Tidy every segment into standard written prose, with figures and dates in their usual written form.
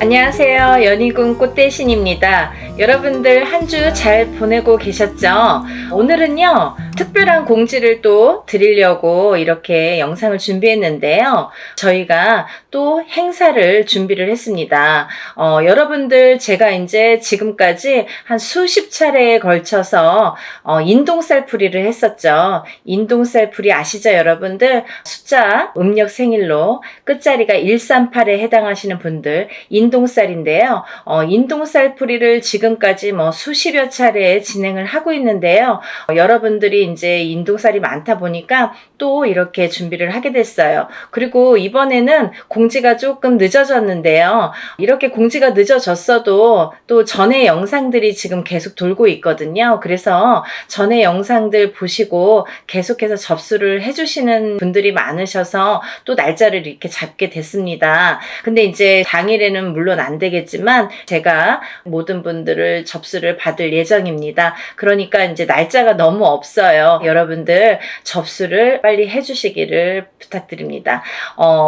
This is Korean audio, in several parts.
안녕하세요. 연희군 꽃대신입니다. 여러분들 한 주 잘 보내고 계셨죠? 오늘은요, 특별한 공지를 또 드리려고 이렇게 영상을 준비했는데요. 저희가 또 행사를 준비를 했습니다. 여러분들 제가 이제 지금까지 한 수십 차례에 걸쳐서 인동살풀이를 했었죠. 인동살풀이 아시죠, 여러분들? 숫자 음력 생일로 끝자리가 138에 해당하시는 분들 인동살인데요. 인동살풀이를 지금까지 수십여 차례 진행을 하고 있는데요. 여러분들이 이제 인동살이 많다 보니까 또 이렇게 준비를 하게 됐어요. 그리고 이번에는 공지가 조금 늦어졌는데요. 이렇게 공지가 늦어졌어도 또 전에 영상들이 지금 계속 돌고 있거든요. 그래서 전에 영상들 보시고 계속해서 접수를 해주시는 분들이 많으셔서 또 날짜를 이렇게 잡게 됐습니다. 근데 이제 당일에는 물론 안 되겠지만 제가 모든 분들을 접수를 받을 예정입니다. 그러니까 이제 날짜가 너무 없어요. 여러분들 접수를 빨리 해주시기를 부탁드립니다.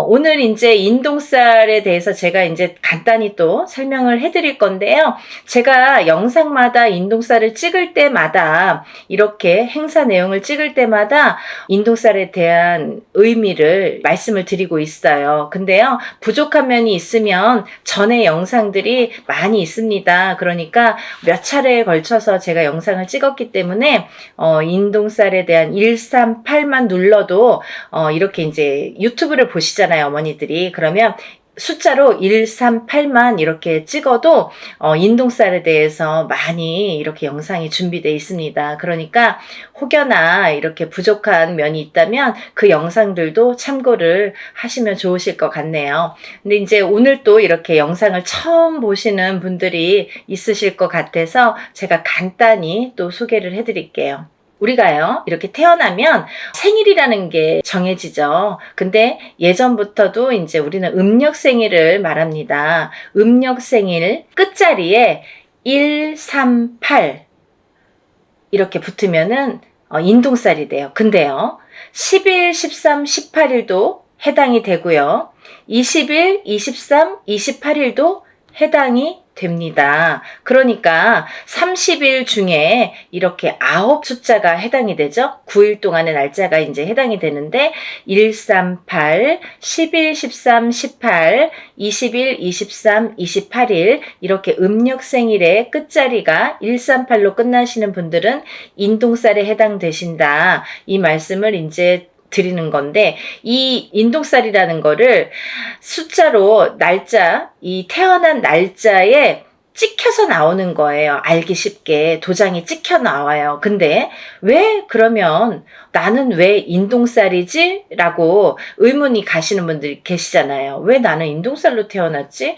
오늘 이제 인동살에 대해서 제가 이제 간단히 또 설명을 해드릴 건데요. 제가 영상마다 인동살을 찍을 때마다 이렇게 행사 내용을 찍을 때마다 인동살에 대한 의미를 말씀을 드리고 있어요. 근데요, 부족한 면이 있으면 전에 영상들이 많이 있습니다. 그러니까 몇 차례에 걸쳐서 제가 영상을 찍었기 때문에 인동살에 대한 138만 눌러도 이렇게 이제 유튜브를 보시잖아요, 어머니들이. 그러면 숫자로 138만 이렇게 찍어도 인동살에 대해서 많이 이렇게 영상이 준비되어 있습니다. 그러니까 혹여나 이렇게 부족한 면이 있다면 그 영상들도 참고를 하시면 좋으실 것 같네요. 근데 이제 오늘 또 이렇게 영상을 처음 보시는 분들이 있으실 것 같아서 제가 간단히 또 소개를 해드릴게요. 우리가요, 이렇게 태어나면 생일이라는 게 정해지죠. 근데 예전부터도 이제 우리는 음력 생일을 말합니다. 음력 생일 끝자리에 138 이렇게 붙으면은 인동살이 돼요. 근데요, 10일, 13, 18일도 해당이 되고요. 20일, 23, 28일도 해당이 됩니다. 그러니까 30일 중에 이렇게 9 숫자가 해당이 되죠. 9일 동안의 날짜가 이제 해당이 되는데 138, 11, 13, 18, 20일, 23, 28일 이렇게 음력 생일의 끝자리가 138로 끝나시는 분들은 인동살에 해당되신다. 이 말씀을 이제 드리는 건데, 이 인동살이라는 거를 숫자로 날짜, 이 태어난 날짜에 찍혀서 나오는 거예요. 알기 쉽게 도장이 찍혀 나와요. 근데 왜 그러면 나는 왜 인동살이지? 라고 의문이 가시는 분들이 계시잖아요. 왜 나는 인동살로 태어났지?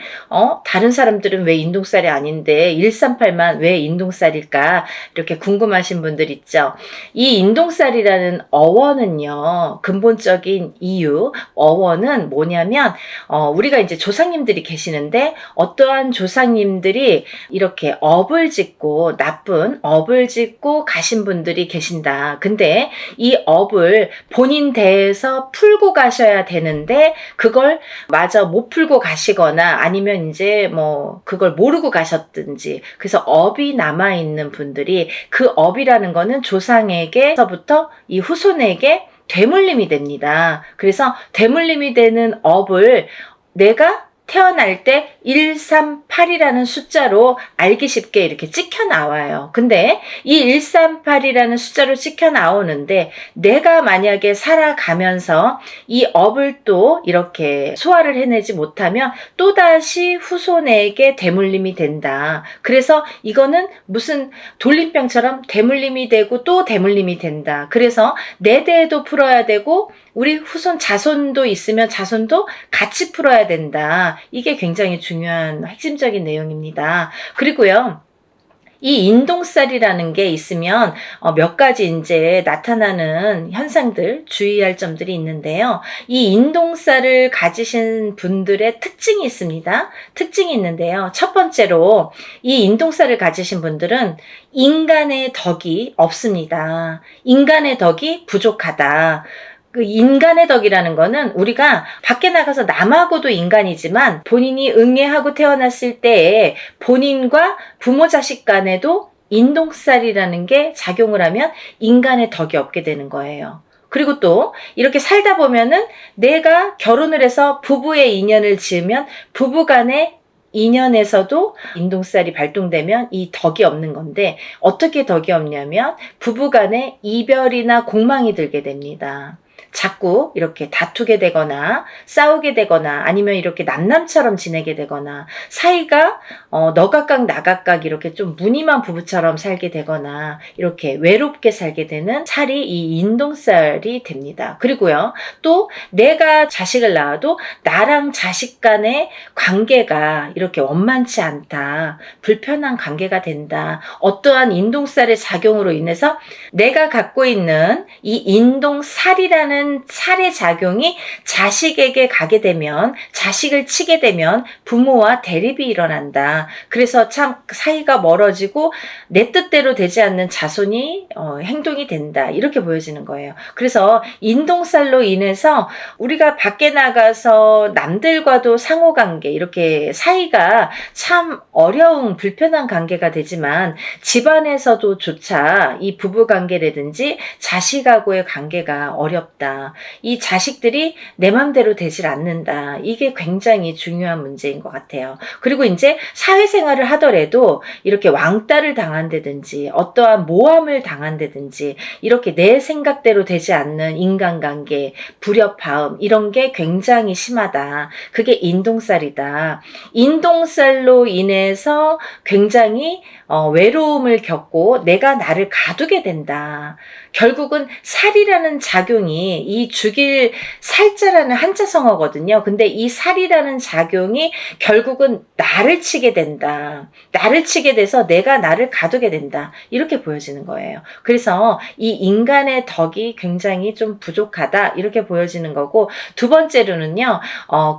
다른 사람들은 왜 인동살이 아닌데 138만 왜 인동살일까? 이렇게 궁금하신 분들 있죠. 이 인동살이라는 어원은요, 근본적인 이유, 어원은 뭐냐면 우리가 이제 조상님들이 계시는데 어떠한 조상님들이 이렇게 업을 짓고 나쁜 업을 짓고 가신 분들이 계신다. 근데 이 업을 본인 대에서 풀고 가셔야 되는데 그걸 마저 못 풀고 가시거나 아니면 이제 그걸 모르고 가셨든지, 그래서 업이 남아있는 분들이 그 업이라는 거는 조상에게서부터 이 후손에게 되물림이 됩니다. 그래서 되물림이 되는 업을 내가 태어날 때 138이라는 숫자로 알기 쉽게 이렇게 찍혀 나와요. 근데 이 138이라는 숫자로 찍혀 나오는데 내가 만약에 살아가면서 이 업을 또 이렇게 소화를 해내지 못하면 또다시 후손에게 되물림이 된다. 그래서 이거는 무슨 돌림병처럼 되물림이 되고 또 되물림이 된다. 그래서 내 대에도 풀어야 되고 우리 후손 자손도 있으면 자손도 같이 풀어야 된다. 이게 굉장히 중요한 핵심적인 내용입니다. 그리고요, 이 인동살이라는 게 있으면 몇 가지 이제 나타나는 현상들, 주의할 점들이 있는데요. 이 인동살을 가지신 분들의 특징이 있습니다. 특징이 있는데요. 첫 번째로 이 인동살을 가지신 분들은 인간의 덕이 없습니다. 인간의 덕이 부족하다. 그 인간의 덕이라는 거는 우리가 밖에 나가서 남하고도 인간이지만 본인이 응애하고 태어났을 때에 본인과 부모 자식 간에도 인동살이라는 게 작용을 하면 인간의 덕이 없게 되는 거예요. 그리고 또 이렇게 살다 보면은 내가 결혼을 해서 부부의 인연을 지으면 부부 간의 인연에서도 인동살이 발동되면 이 덕이 없는 건데, 어떻게 덕이 없냐면 부부 간에 이별이나 공망이 들게 됩니다. 자꾸 이렇게 다투게 되거나 싸우게 되거나 아니면 이렇게 남남처럼 지내게 되거나 사이가 너 각각 나 각각 이렇게 좀 무늬만 부부처럼 살게 되거나 이렇게 외롭게 살게 되는 살이 이 인동살이 됩니다. 그리고요, 또 내가 자식을 낳아도 나랑 자식 간의 관계가 이렇게 원만치 않다, 불편한 관계가 된다, 어떠한 인동살의 작용으로 인해서 내가 갖고 있는 이 인동살이라는 살의 작용이 자식에게 가게 되면, 자식을 치게 되면 부모와 대립이 일어난다. 그래서 참 사이가 멀어지고 내 뜻대로 되지 않는 자손이 행동이 된다, 이렇게 보여지는 거예요. 그래서 인동살로 인해서 우리가 밖에 나가서 남들과도 상호관계, 이렇게 사이가 참 어려운 불편한 관계가 되지만 집안에서도 조차 이 부부관계라든지 자식하고의 관계가 어렵다, 이 자식들이 내 맘대로 되질 않는다, 이게 굉장히 중요한 문제인 것 같아요. 그리고 이제 사회생활을 하더라도 이렇게 왕따를 당한다든지 어떠한 모함을 당한다든지 이렇게 내 생각대로 되지 않는 인간관계, 불협화음, 이런 게 굉장히 심하다. 그게 인동살이다. 인동살로 인해서 굉장히 외로움을 겪고 내가 나를 가두게 된다. 결국은 살이라는 작용이, 이 죽일 살자라는 한자성어거든요. 근데 이 살이라는 작용이 결국은 나를 치게 된다. 나를 치게 돼서 내가 나를 가두게 된다, 이렇게 보여지는 거예요. 그래서 이 인간의 덕이 굉장히 좀 부족하다, 이렇게 보여지는 거고, 두 번째로는요,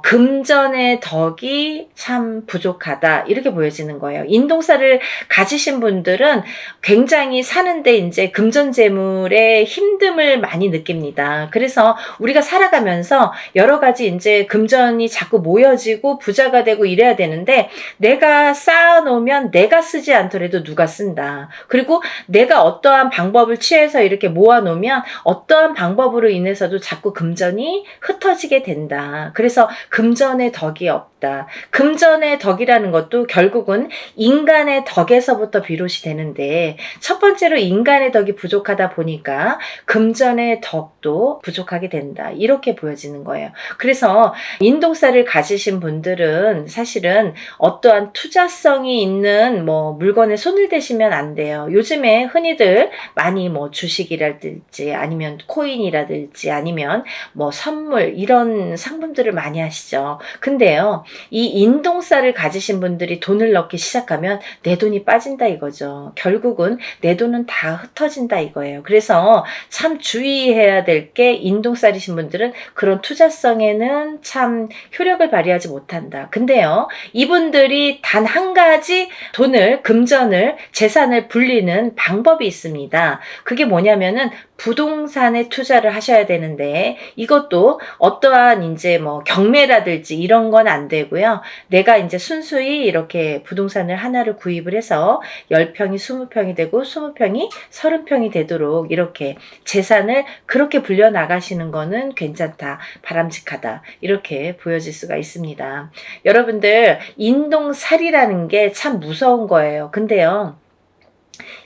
금전의 덕이 참 부족하다, 이렇게 보여지는 거예요. 인동살을 가지신 분들은 굉장히 사는데 이제 금전재물의 힘듦을 많이 느낍니다. 그래서 우리가 살아가면서 여러 가지 이제 금전이 자꾸 모여지고 부자가 되고 이래야 되는데, 내가 쌓아놓으면 내가 쓰지 않더라도 누가 쓴다. 그리고 내가 어떠한 방법을 취해서 이렇게 모아놓으면 어떠한 방법으로 인해서도 자꾸 금전이 흩어지게 된다. 그래서 금전의 덕이 없다. 금전의 덕이라는 것도 결국은 인간의 덕에서부터 비롯이 되는데, 첫 번째로 인간의 덕이 부족하다 보니까 금전의 덕도 부족하게 된다, 이렇게 보여지는 거예요. 그래서 인동살을 가지신 분들은 사실은 어떠한 투자성이 있는 물건에 손을 대시면 안 돼요. 요즘에 흔히들 많이 주식이라든지 아니면 코인이라든지 아니면 선물, 이런 상품들을 많이 하시죠. 근데요, 이 인동살을 가지신 분들이 돈을 넣기 시작하면 내 돈이 빠진다 이거죠. 결국은 내 돈은 다 흩어진다 이거예요. 그래서 참 주의해야 될 게, 인동살이신 분들은 그런 투자성에는 참 효력을 발휘하지 못한다. 근데요, 이분들이 단 한 가지 돈을, 금전을, 재산을 불리는 방법이 있습니다. 그게 뭐냐면은 부동산에 투자를 하셔야 되는데, 이것도 어떠한 이제 경매라든지 이런 건 안 되고요. 내가 이제 순수히 이렇게 부동산을 하나를 구입을 해서 10평이 20평이 되고 20평이 30평이 되도록 이렇게 재산을 그렇게 불려 나가시는 거는 괜찮다, 바람직하다, 이렇게 보여질 수가 있습니다. 여러분들, 인동살이라는 게 참 무서운 거예요. 근데요,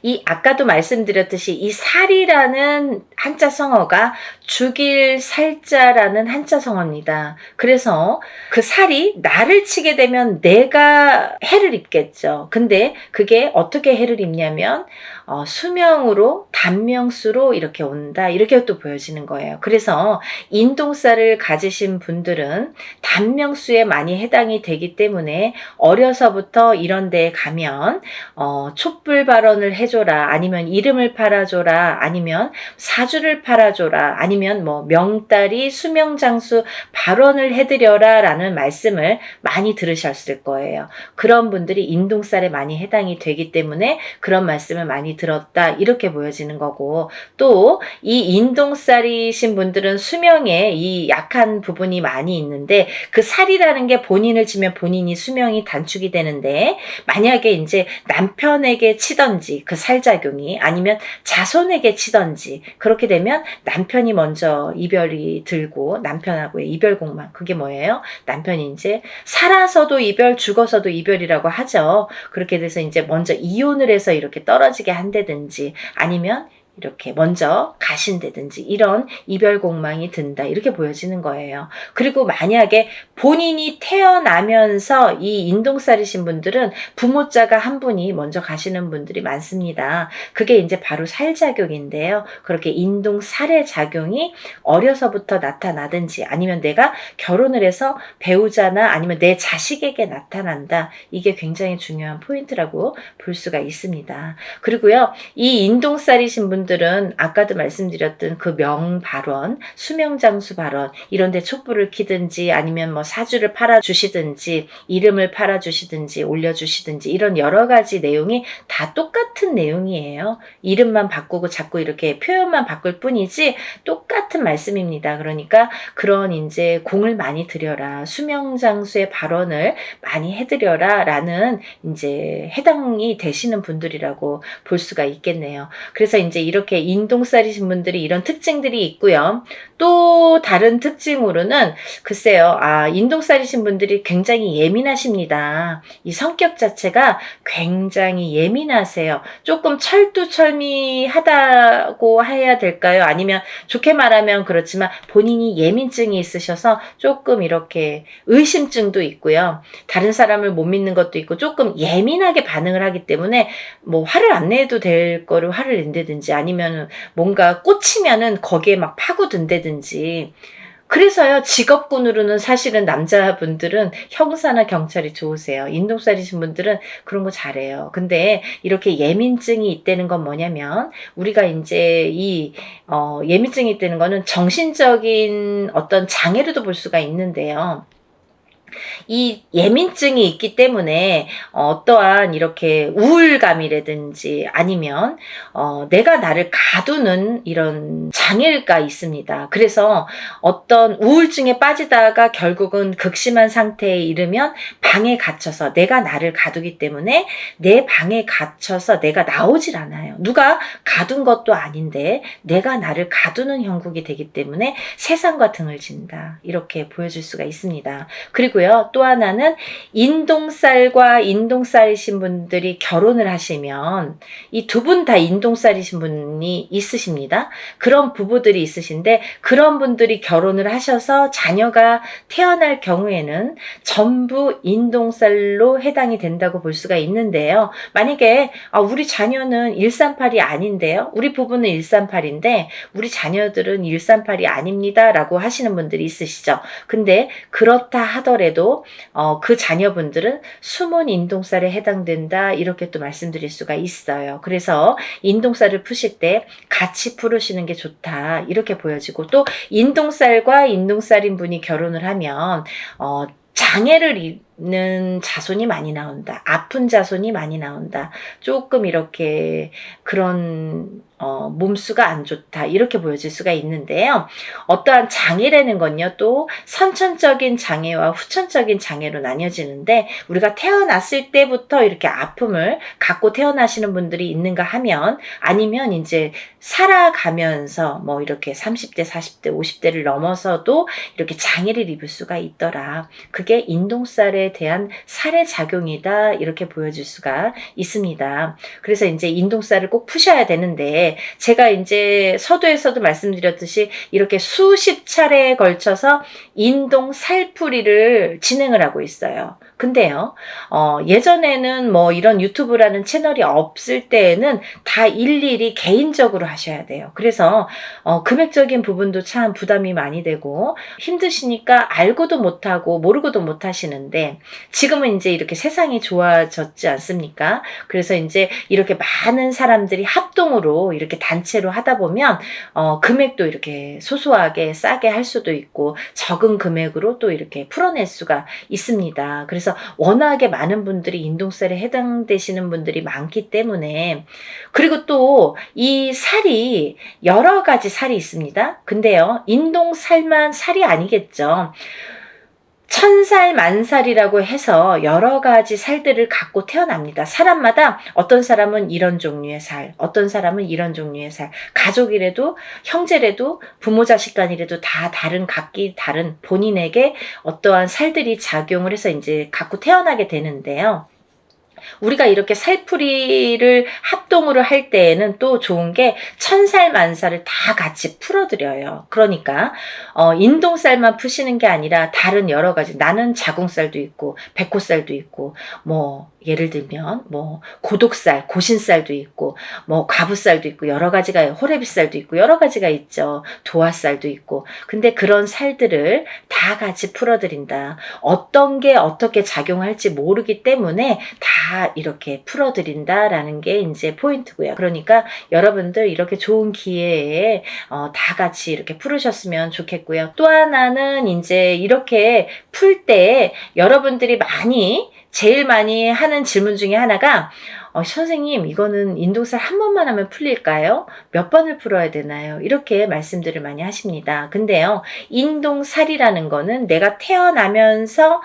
이 아까도 말씀드렸듯이 이 살이라는 한자 성어가 죽일 살자라는 한자 성어입니다. 그래서 그 살이 나를 치게 되면 내가 해를 입겠죠. 근데 그게 어떻게 해를 입냐면 수명으로, 단명수로 이렇게 온다, 이렇게 또 보여지는 거예요. 그래서 인동살을 가지신 분들은 단명수에 많이 해당이 되기 때문에 어려서부터 이런 데에 가면 촛불 발언을 해줘라, 아니면 이름을 팔아줘라, 아니면 사주를 팔아줘라, 아니면 명다리 수명장수 발언을 해드려라 라는 말씀을 많이 들으셨을 거예요. 그런 분들이 인동살에 많이 해당이 되기 때문에 그런 말씀을 많이 살자경이 들었다 이렇게 보여지는 거고, 또 이 인동살이신 분들은 수명에 이 약한 부분이 많이 있는데 그 살이라는 게 본인을 치면 본인이 수명이 단축이 되는데, 만약에 이제 남편에게 치던지 그 살작용이, 아니면 자손에게 치던지 그렇게 되면 남편이 먼저 이별이 들고, 남편하고의 이별공망, 그게 뭐예요? 남편이 이제 살아서도 이별, 죽어서도 이별이라고 하죠. 그렇게 돼서 이제 먼저 이혼을 해서 이렇게 떨어지게 한다든지, 아니면 이렇게 먼저 가신다든지, 이런 이별공망이 든다 이렇게 보여지는 거예요. 그리고 만약에 본인이 태어나면서 이 인동살이신 분들은 부모자가 한 분이 먼저 가시는 분들이 많습니다. 그게 이제 바로 살작용인데요. 그렇게 인동살의 작용이 어려서부터 나타나든지, 아니면 내가 결혼을 해서 배우자나 아니면 내 자식에게 나타난다, 이게 굉장히 중요한 포인트라고 볼 수가 있습니다. 그리고요, 이 인동살이신 분들은 아까도 말씀드렸던 그 명발원, 수명장수 발원, 이런데 촛불을 켜든지, 아니면 뭐 사주를 팔아주시든지, 이름을 팔아주시든지, 올려주시든지, 이런 여러 가지 내용이 다 똑같은 내용이에요. 이름만 바꾸고 자꾸 이렇게 표현만 바꿀 뿐이지 똑같은 말씀입니다. 그러니까 그런 이제 공을 많이 들여라, 수명장수의 발언을 많이 해드려라 라는 이제 해당이 되시는 분들이라고 볼 수가 있겠네요. 그래서 이제 이렇게 인동살이신 분들이 이런 특징들이 있고요. 또 다른 특징으로는 글쎄요, 인동살이신 분들이 굉장히 예민하십니다. 이 성격 자체가 굉장히 예민하세요. 조금 철두철미하다고 해야 될까요? 아니면 좋게 말하면 그렇지만 본인이 예민증이 있으셔서 조금 이렇게 의심증도 있고요. 다른 사람을 못 믿는 것도 있고, 조금 예민하게 반응을 하기 때문에 뭐 화를 안 내도 될 거를 화를 낸다든지, 아니면 뭔가 꽂히면은 거기에 막 파고든다든지. 그래서요, 직업군으로는 사실은 남자분들은 형사나 경찰이 좋으세요. 인동살이신 분들은 그런 거 잘해요. 근데 이렇게 예민증이 있다는 건 뭐냐면, 우리가 이제 예민증이 있다는 거는 정신적인 어떤 장애로도 볼 수가 있는데요. 이 예민증이 있기 때문에 어떠한 이렇게 우울감이라든지, 아니면 내가 나를 가두는 이런 장애가 있습니다. 그래서 어떤 우울증에 빠지다가 결국은 극심한 상태에 이르면 방에 갇혀서 내가 나를 가두기 때문에 내 방에 갇혀서 내가 나오질 않아요. 누가 가둔 것도 아닌데 내가 나를 가두는 형국이 되기 때문에 세상과 등을 진다, 이렇게 보여줄 수가 있습니다. 그리고 또 하나는, 인동살과 인동살이신 분들이 결혼을 하시면, 이 두 분 다 인동살이신 분이 있으십니다. 그런 부부들이 있으신데, 그런 분들이 결혼을 하셔서 자녀가 태어날 경우에는 전부 인동살로 해당이 된다고 볼 수가 있는데요. 만약에 우리 자녀는 138이 아닌데요, 우리 부부는 138인데 우리 자녀들은 138이 아닙니다 라고 하시는 분들이 있으시죠. 근데 그렇다 하더라도 그 자녀분들은 숨은 인동살에 해당된다, 이렇게 또 말씀드릴 수가 있어요. 그래서 인동살을 푸실 때 같이 풀으시는 게 좋다, 이렇게 보여지고, 또 인동살과 인동살인 분이 결혼을 하면 장애를 입는 자손이 많이 나온다, 아픈 자손이 많이 나온다, 조금 이렇게 그런 몸수가 안 좋다, 이렇게 보여질 수가 있는데요. 어떠한 장애라는 건요, 또 선천적인 장애와 후천적인 장애로 나뉘어지는데, 우리가 태어났을 때부터 이렇게 아픔을 갖고 태어나시는 분들이 있는가 하면, 아니면 이제 살아가면서 뭐 이렇게 30대, 40대, 50대를 넘어서도 이렇게 장애를 입을 수가 있더라, 그게 인동살에 대한 살의 작용이다, 이렇게 보여줄 수가 있습니다. 그래서 이제 인동살을 꼭 푸셔야 되는데, 제가 이제 서두에서도 말씀드렸듯이 이렇게 수십 차례에 걸쳐서 인동살풀이를 진행을 하고 있어요. 근데요, 예전에는 뭐 이런 유튜브라는 채널이 없을 때에는 다 일일이 개인적으로 하셔야 돼요. 그래서 금액적인 부분도 참 부담이 많이 되고 힘드시니까 알고도 못하고 모르고도 못하시는데, 했는데 지금은 이제 이렇게 세상이 좋아졌지 않습니까? 그래서 이제 이렇게 많은 사람들이 합동으로 이렇게 단체로 하다 보면 금액도 이렇게 소소하게 싸게 할 수도 있고 적은 금액으로 또 이렇게 풀어낼 수가 있습니다. 그래서 워낙에 많은 분들이 인동살에 해당되시는 분들이 많기 때문에, 그리고 또 이 살이 여러 가지 살이 있습니다. 근데요, 인동살만 살이 아니겠죠. 천살 만살이라고 해서 여러 가지 살들을 갖고 태어납니다. 사람마다 어떤 사람은 이런 종류의 살, 어떤 사람은 이런 종류의 살, 가족이라도 형제라도 부모 자식 간이라도 다 다른, 각기 다른 본인에게 어떠한 살들이 작용을 해서 이제 갖고 태어나게 되는데요. 우리가 이렇게 살풀이를 합동으로 할 때에는 또 좋은 게 천살 만살을 다 같이 풀어드려요. 그러니까 인동살만 푸시는 게 아니라 다른 여러 가지, 나는 자궁살도 있고 백호살도 있고 뭐 예를 들면 뭐 고독살, 고신살도 있고 뭐 과부살도 있고 여러 가지가, 호래비살도 있고 여러 가지가 있죠. 도화살도 있고. 근데 그런 살들을 다 같이 풀어드린다. 어떤 게 어떻게 작용할지 모르기 때문에 다 이렇게 풀어드린다라는 게 이제 포인트고요. 그러니까 여러분들 이렇게 좋은 기회에 다 같이 이렇게 풀으셨으면 좋겠고요. 또 하나는 이제 이렇게 풀 때 여러분들이 제일 많이 하는 질문 중에 하나가 선생님, 이거는 인동살 한 번만 하면 풀릴까요? 몇 번을 풀어야 되나요? 이렇게 말씀들을 많이 하십니다. 근데요, 인동살이라는 거는 내가 태어나면서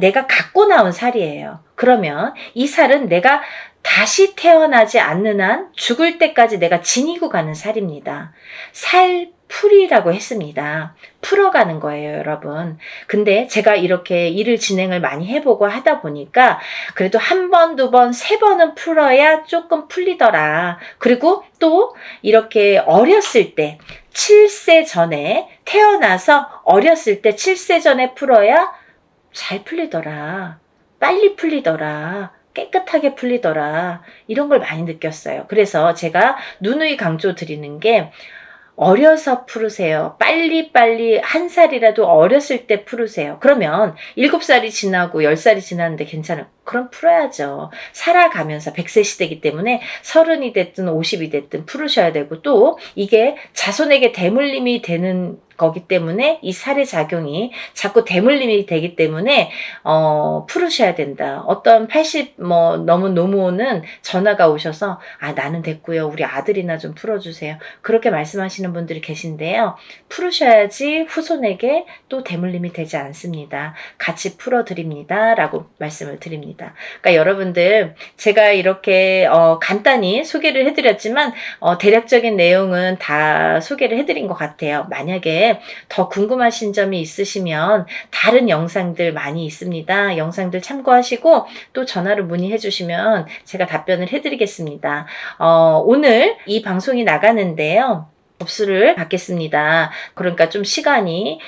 내가 갖고 나온 살이에요. 그러면 이 살은 내가 다시 태어나지 않는 한 죽을 때까지 내가 지니고 가는 살입니다. 살풀이라고 했습니다. 풀어가는 거예요, 여러분. 근데 제가 이렇게 일을 진행을 많이 해보고 하다 보니까 그래도 한 번, 두 번, 세 번은 풀어야 조금 풀리더라. 그리고 또 이렇게 어렸을 때 7세 전에 태어나서 어렸을 때 7세 전에 풀어야 잘 풀리더라. 빨리 풀리더라. 깨끗하게 풀리더라. 이런 걸 많이 느꼈어요. 그래서 제가 누누이 강조 드리는 게 어려서 풀으세요. 빨리빨리 한 살이라도 어렸을 때 풀으세요. 그러면 7살이 지나고 10살이 지났는데 괜찮아요. 그럼 풀어야죠. 살아가면서 100세 시대이기 때문에 30이 됐든 50이 됐든 풀으셔야 되고, 또 이게 자손에게 대물림이 되는 거기 때문에 이 살의 작용이 자꾸 대물림이 되기 때문에 풀으셔야 된다. 어떤 80 넘은 노모는 전화가 오셔서 나는 됐고요. 우리 아들이나 좀 풀어주세요. 그렇게 말씀하시는 분들이 계신데요. 풀으셔야지 후손에게 또 대물림이 되지 않습니다. 같이 풀어드립니다. 라고 말씀을 드립니다. 그러니까 여러분들, 제가 이렇게 간단히 소개를 해드렸지만 대략적인 내용은 다 소개를 해드린 것 같아요. 만약에 더 궁금하신 점이 있으시면 다른 영상들 많이 있습니다. 영상들 참고하시고 또 전화로 문의해 주시면 제가 답변을 해드리겠습니다. 오늘 이 방송이 나가는데요, 접수를 받겠습니다. 그러니까 좀 시간이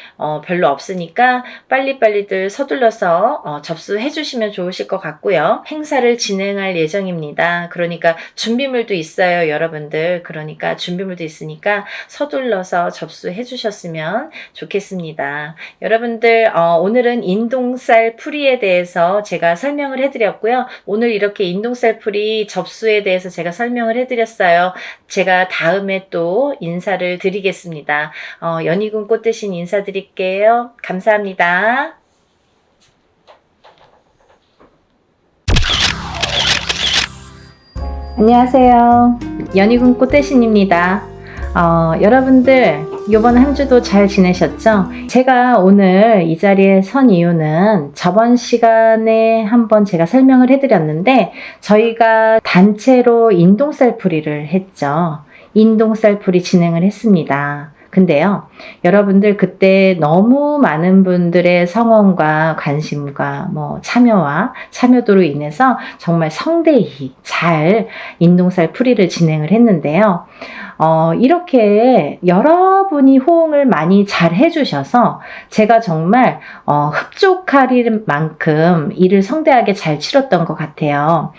별로 없으니까 빨리빨리들 서둘러서 접수해 주시면 좋으실 것 같고요. 행사를 진행할 예정입니다. 그러니까 준비물도 있어요, 여러분들. 그러니까 준비물도 있으니까 서둘러서 접수해 주셨으면 좋겠습니다. 여러분들, 오늘은 인동살 풀이에 대해서 제가 설명을 해드렸고요. 오늘 이렇게 인동살 풀이 접수에 대해서 제가 설명을 해드렸어요. 제가 다음에 또 인사를 드리겠습니다. 연희군 꽃대신 인사드릴게요. 감사합니다. 안녕하세요. 연희군 꽃대신입니다. 여러분들, 이번 한 주도 잘 지내셨죠? 제가 오늘 이 자리에 선 이유는 저번 시간에 한번 제가 설명을 해드렸는데, 저희가 단체로 인동살 풀이를 했죠. 인동살 풀이 진행을 했습니다. 근데요, 여러분들 그때 너무 많은 분들의 성원과 관심과 참여도로 인해서 정말 성대히 잘 인동살 풀이를 진행을 했는데요. 이렇게 여러분이 호응을 많이 잘 해주셔서 제가 정말 흡족할 만큼 일을 성대하게 잘 치렀던 것 같아요.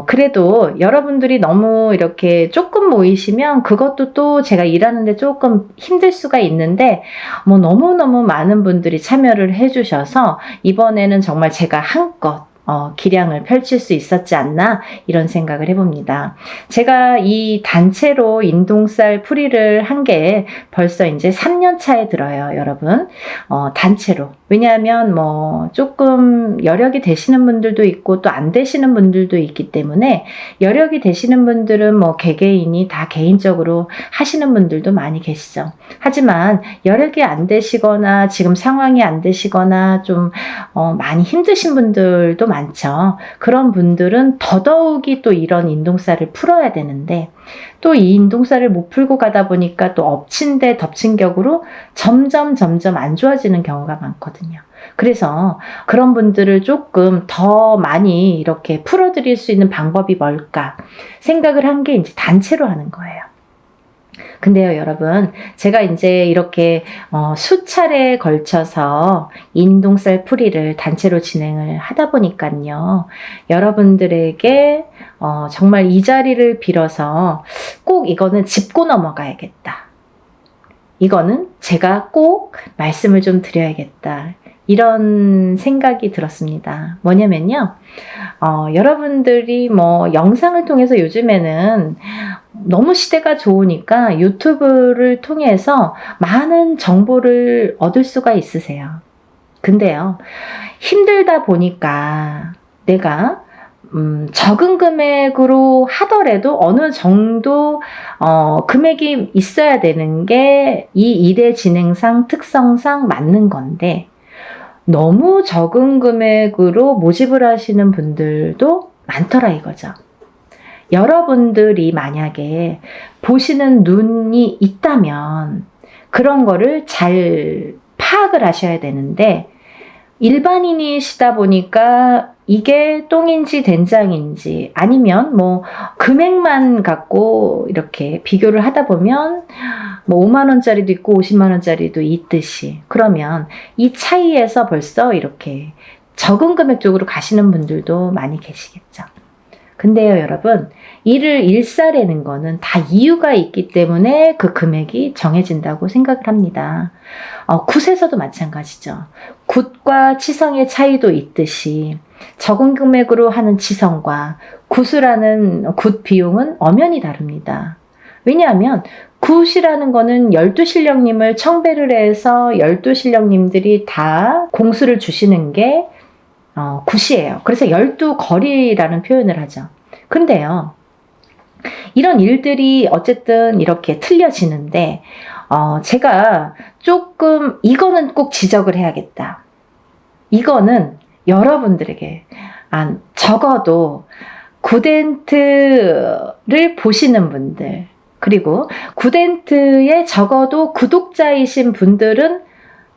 그래도 여러분들이 너무 이렇게 조금 모이시면 그것도 또 제가 일하는데 조금 힘들 수가 있는데 뭐 너무너무 많은 분들이 참여를 해주셔서 이번에는 정말 제가 한껏 기량을 펼칠 수 있었지 않나 이런 생각을 해봅니다. 제가 이 단체로 인동쌀 풀이를 한 게 벌써 이제 3년 차에 들어요, 여러분. 단체로. 왜냐하면 뭐 조금 여력이 되시는 분들도 있고 또 안 되시는 분들도 있기 때문에 여력이 되시는 분들은 뭐 개개인이 다 개인적으로 하시는 분들도 많이 계시죠. 하지만 여력이 안 되시거나 지금 상황이 안 되시거나 좀 많이 힘드신 분들도 많죠. 그런 분들은 더더욱이 또 이런 인동살을 풀어야 되는데 또 이 인동살을 못 풀고 가다 보니까 또 엎친 데 덮친 격으로 점점 안 좋아지는 경우가 많거든요. 그래서 그런 분들을 조금 더 많이 이렇게 풀어드릴 수 있는 방법이 뭘까 생각을 한 게 이제 단체로 하는 거예요. 근데요, 여러분, 제가 이제 이렇게 수차례에 걸쳐서 인동쌀 풀이를 단체로 진행을 하다 보니까요, 여러분들에게 정말 이 자리를 빌어서 꼭 이거는 짚고 넘어가야겠다. 이거는 제가 꼭 말씀을 좀 드려야겠다. 이런 생각이 들었습니다. 뭐냐면요, 여러분들이 뭐 영상을 통해서 요즘에는 너무 시대가 좋으니까 유튜브를 통해서 많은 정보를 얻을 수가 있으세요. 근데요, 힘들다 보니까 내가 적은 금액으로 하더라도 어느 정도 금액이 있어야 되는 게 이 일의 진행상 특성상 맞는 건데 너무 적은 금액으로 모집을 하시는 분들도 많더라 이거죠. 여러분들이 만약에 보시는 눈이 있다면 그런 거를 잘 파악을 하셔야 되는데 일반인이시다 보니까 이게 똥인지 된장인지 아니면 뭐 금액만 갖고 이렇게 비교를 하다 보면 뭐 5만 원짜리도 있고 50만 원짜리도 있듯이 그러면 이 차이에서 벌써 이렇게 적은 금액 쪽으로 가시는 분들도 많이 계시겠죠. 근데요, 여러분, 일을 일사라는 거는 다 이유가 있기 때문에 그 금액이 정해진다고 생각을 합니다. 굿에서도 마찬가지죠. 굿과 치성의 차이도 있듯이 적은 금액으로 하는 치성과 굿을 하는 굿 비용은 엄연히 다릅니다. 왜냐하면 굿이라는 거는 12신령님을 청배를 해서 12신령님들이 다 공수를 주시는 게 굿이에요. 그래서 12거리라는 표현을 하죠. 근데요, 이런 일들이 어쨌든 이렇게 틀려지는데 제가 조금 이거는 꼭 지적을 해야겠다. 이거는 여러분들에게 적어도 굿엔트를 보시는 분들 그리고 굿엔트에 적어도 구독자이신 분들은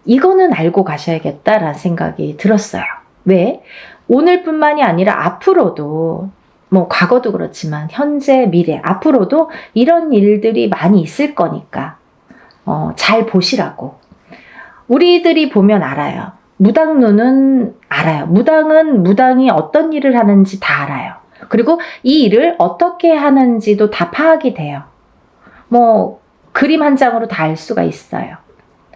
이거는 알고 가셔야겠다라는 생각이 들었어요. 왜? 오늘뿐만이 아니라 앞으로도 뭐 과거도 그렇지만 현재, 미래, 앞으로도 이런 일들이 많이 있을 거니까 잘 보시라고. 우리들이 보면 알아요. 무당눈은 알아요. 무당은 무당이 어떤 일을 하는지 다 알아요. 그리고 이 일을 어떻게 하는지도 다 파악이 돼요. 뭐 그림 한 장으로 다 알 수가 있어요.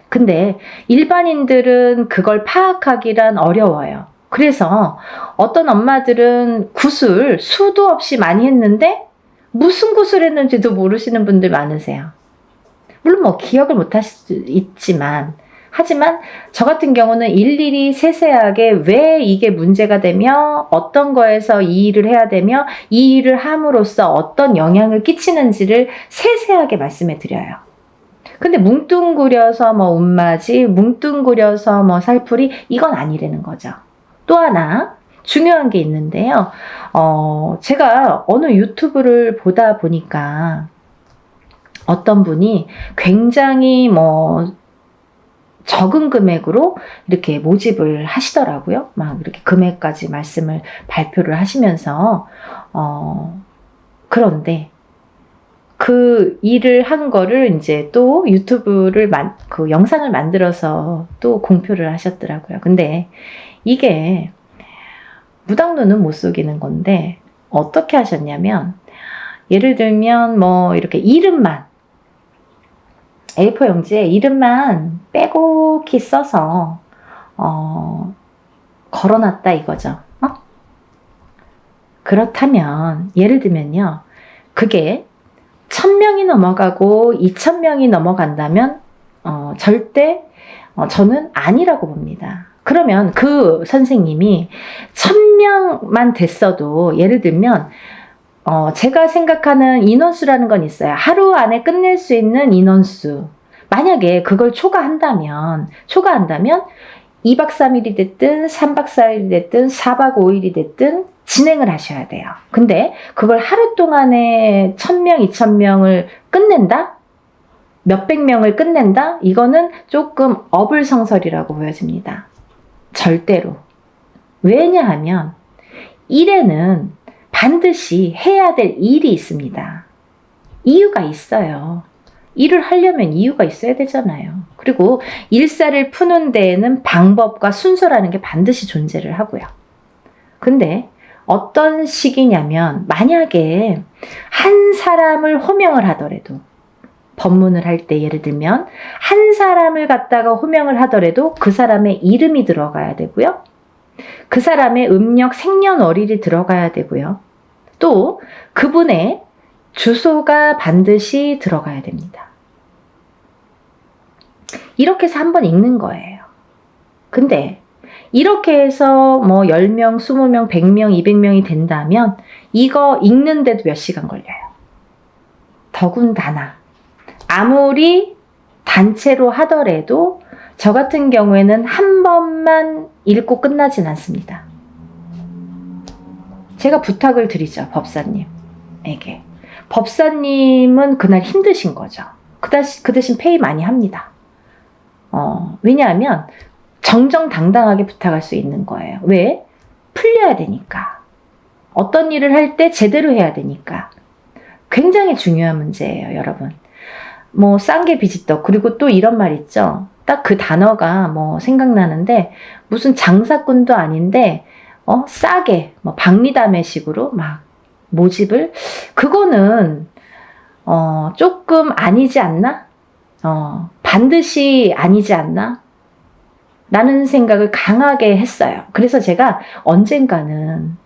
근데 일반인들은 그걸 파악하기란 어려워요. 그래서 어떤 엄마들은 굿을 수도 없이 많이 했는데 무슨 굿을 했는지도 모르시는 분들 많으세요. 물론 뭐 기억을 못 하실 수 있지만 하지만 저 같은 경우는 일일이 세세하게 왜 이게 문제가 되며 어떤 거에서 이 일을 해야 되며 이 일을 함으로써 어떤 영향을 끼치는지를 세세하게 말씀해 드려요. 근데 뭉뚱그려서 뭐 운맞이, 뭉뚱그려서 뭐 살풀이 이건 아니라는 거죠. 또 하나 중요한 게 있는데요. 제가 어느 유튜브를 보다 보니까 어떤 분이 굉장히 뭐 적은 금액으로 이렇게 모집을 하시더라고요. 막 이렇게 금액까지 말씀을 발표를 하시면서 그런데 그 일을 한 거를 이제 또 유튜브를 그 영상을 만들어서 또 공표를 하셨더라고요. 근데 이게 무당론은 못 속이는 건데 어떻게 하셨냐면, 예를 들면 뭐 이렇게 이름만, A4 용지에 이름만 빼곡히 써서 걸어놨다 이거죠. 그렇다면 예를 들면요, 그게 1000명이 넘어가고 2000명이 넘어간다면 절대 저는 아니라고 봅니다. 그러면 그 선생님이 1000명만 됐어도, 예를 들면 제가 생각하는 인원수라는 건 있어요. 하루 안에 끝낼 수 있는 인원수. 만약에 그걸 초과한다면 2박 3일이 됐든 3박 4일이 됐든 4박 5일이 됐든 진행을 하셔야 돼요. 근데 그걸 하루 동안에 1000명, 2000명을 끝낸다? 몇백 명을 끝낸다? 이거는 조금 어불성설이라고 보여집니다. 절대로. 왜냐하면 일에는 반드시 해야 될 일이 있습니다. 이유가 있어요. 일을 하려면 이유가 있어야 되잖아요. 그리고 일사를 푸는 데에는 방법과 순서라는 게 반드시 존재를 하고요. 근데 어떤 식이냐면, 만약에 한 사람을 호명을 하더라도, 법문을 할 때 예를 들면 한 사람을 갖다가 호명을 하더라도 그 사람의 이름이 들어가야 되고요. 그 사람의 음력 생년월일이 들어가야 되고요. 또 그분의 주소가 반드시 들어가야 됩니다. 이렇게 해서 한번 읽는 거예요. 근데 이렇게 해서 뭐 10명, 20명, 100명, 200명이 된다면 이거 읽는데도 몇 시간 걸려요. 더군다나 아무리 단체로 하더라도 저 같은 경우에는 한 번만 읽고 끝나진 않습니다. 제가 부탁을 드리죠, 법사님에게. 법사님은 그날 힘드신 거죠. 그 대신 페이 많이 합니다. 왜냐하면 정정당당하게 부탁할 수 있는 거예요. 왜? 풀려야 되니까. 어떤 일을 할 때 제대로 해야 되니까. 굉장히 중요한 문제예요, 여러분. 뭐 싼 게 비지떡. 그리고 또 이런 말 있죠. 딱 그 단어가 뭐 생각나는데, 무슨 장사꾼도 아닌데 싸게 뭐 박리담회식으로 막 모집을, 그거는 조금 아니지 않나? 반드시 아니지 않나? 라는 생각을 강하게 했어요. 그래서 제가 언젠가는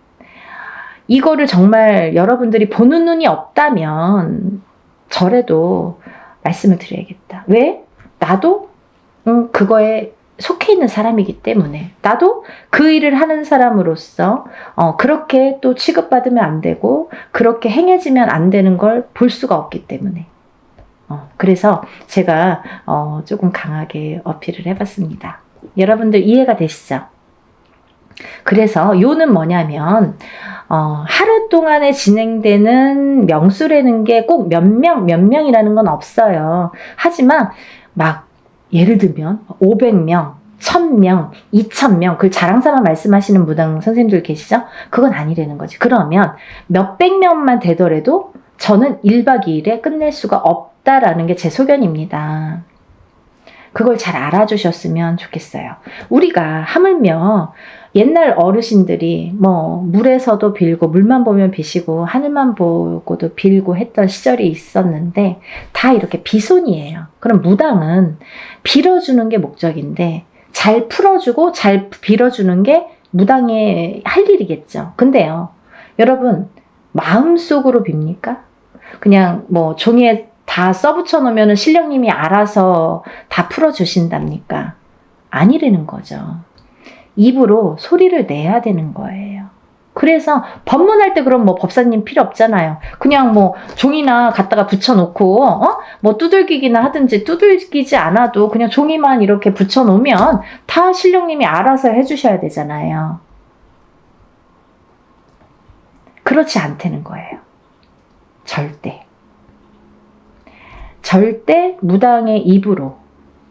이거를 정말 여러분들이 보는 눈이 없다면 저라도 말씀을 드려야겠다. 왜? 나도 그거에 속해 있는 사람이기 때문에, 나도 그 일을 하는 사람으로서 그렇게 또 취급받으면 안 되고 그렇게 행해지면 안 되는 걸 볼 수가 없기 때문에 그래서 제가 조금 강하게 어필을 해봤습니다. 여러분들 이해가 되시죠? 그래서 요는 뭐냐면 하루 동안에 진행되는 명수라는 게 꼭 몇 명이라는 건 없어요. 하지만 막 예를 들면 500명, 1000명, 2000명, 그걸 자랑삼아 말씀하시는 무당 선생님들 계시죠? 그건 아니라는 거지. 그러면 몇백 명만 되더라도 저는 1박 2일에 끝낼 수가 없다라는 게 제 소견입니다. 그걸 잘 알아주셨으면 좋겠어요. 우리가 하물며 옛날 어르신들이 뭐 물에서도 빌고 물만 보면 비시고 하늘만 보고도 빌고 했던 시절이 있었는데 다 이렇게 비손이에요. 그럼 무당은 빌어주는 게 목적인데 잘 풀어주고 잘 빌어주는 게 무당의 할 일이겠죠. 근데요, 여러분 마음속으로 빕니까? 그냥 뭐 종이에 다 써붙여 놓으면 신령님이 알아서 다 풀어주신답니까? 아니라는 거죠. 입으로 소리를 내야 되는 거예요. 그래서 법문할 때 그럼 뭐 법사님 필요 없잖아요. 그냥 뭐 종이나 갖다가 붙여놓고 뭐 두들기기나 하든지, 두들기지 않아도 그냥 종이만 이렇게 붙여놓으면 다 신령님이 알아서 해주셔야 되잖아요. 그렇지 않다는 거예요. 절대 무당의 입으로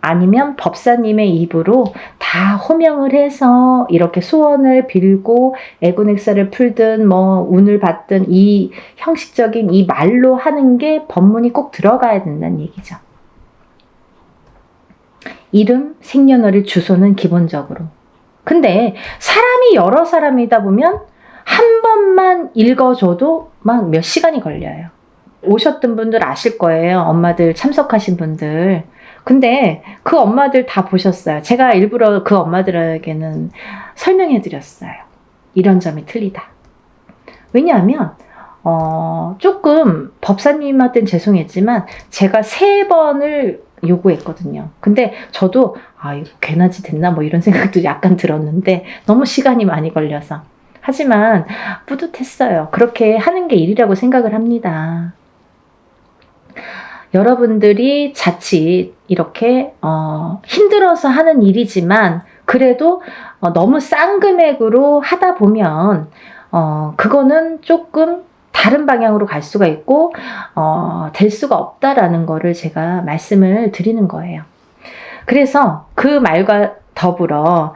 아니면 법사님의 입으로 다 호명을 해서 이렇게 소원을 빌고 애군액사를 풀든 뭐 운을 받든 이 형식적인 이 말로 하는 게 법문이 꼭 들어가야 된다는 얘기죠. 이름, 생년월일, 주소는 기본적으로. 근데 사람이 여러 사람이다 보면 한 번만 읽어줘도 막 몇 시간이 걸려요. 오셨던 분들 아실 거예요. 엄마들 참석하신 분들. 근데 그 엄마들 다 보셨어요. 제가 일부러 그 엄마들에게는 설명해 드렸어요. 이런 점이 틀리다. 왜냐하면 조금 법사님한테는 죄송했지만 제가 3번을 요구했거든요. 근데 저도 이거 괜하지 됐나 뭐 이런 생각도 약간 들었는데 너무 시간이 많이 걸려서. 하지만 뿌듯했어요. 그렇게 하는 게 일이라고 생각을 합니다. 여러분들이 자칫 이렇게 힘들어서 하는 일이지만 그래도 너무 싼 금액으로 하다 보면 그거는 조금 다른 방향으로 갈 수가 있고 될 수가 없다라는 거를 제가 말씀을 드리는 거예요. 그래서 그 말과 더불어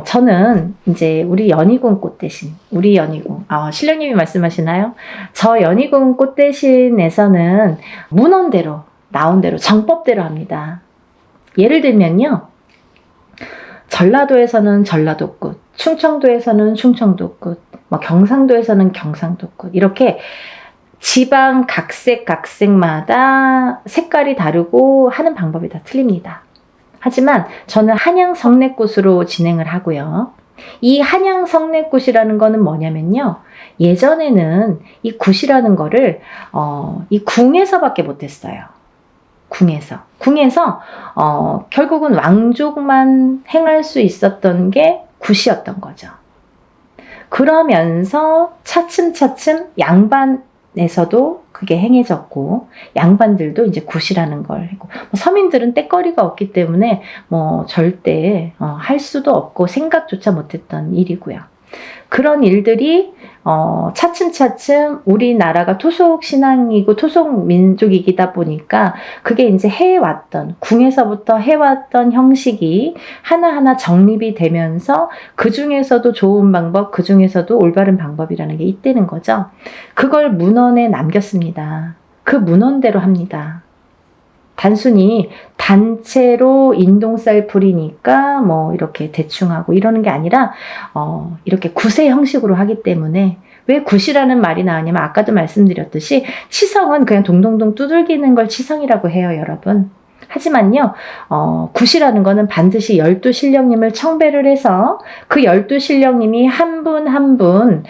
저는 이제 우리 연희궁 꽃대신 우리 연희궁 신령님이 말씀하시나요? 저 연희궁 꽃대신에서는 문헌대로 나온 대로 정법대로 합니다. 예를 들면요, 전라도에서는 전라도꽃, 충청도에서는 충청도꽃, 뭐 경상도에서는 경상도꽃, 이렇게 지방 각색마다 색깔이 다르고 하는 방법이 다 틀립니다. 하지만 저는 한양 성례꽃으로 진행을 하고요. 이 한양 성례꽃이라는 거는 뭐냐면요, 예전에는 이 굿이라는 거를 이 궁에서밖에 못했어요. 궁에서 결국은 왕족만 행할 수 있었던 게 굿이었던 거죠. 그러면서 차츰 양반에서도 그게 행해졌고 양반들도 이제 굿이라는 걸 했고, 서민들은 때거리가 없기 때문에 뭐 절대 할 수도 없고 생각조차 못했던 일이고요. 그런 일들이 차츰 우리나라가 토속 신앙이고 토속 민족이다 보니까 그게 이제 해왔던, 궁에서부터 해왔던 형식이 하나하나 정립이 되면서 그 중에서도 좋은 방법, 그 중에서도 올바른 방법이라는 게 있다는 거죠. 그걸 문헌에 남겼습니다. 그 문헌대로 합니다. 단순히 단체로 인동쌀 풀이니까 뭐 이렇게 대충 하고 이러는 게 아니라 이렇게 굿의 형식으로 하기 때문에, 왜 굿이라는 말이 나왔냐면 아까도 말씀드렸듯이 치성은 그냥 동동동 두들기는 걸 치성이라고 해요, 여러분. 하지만요, 굿이라는 거는 반드시 12신령님을 청배를 해서 그 12신령님이 한 분 한 분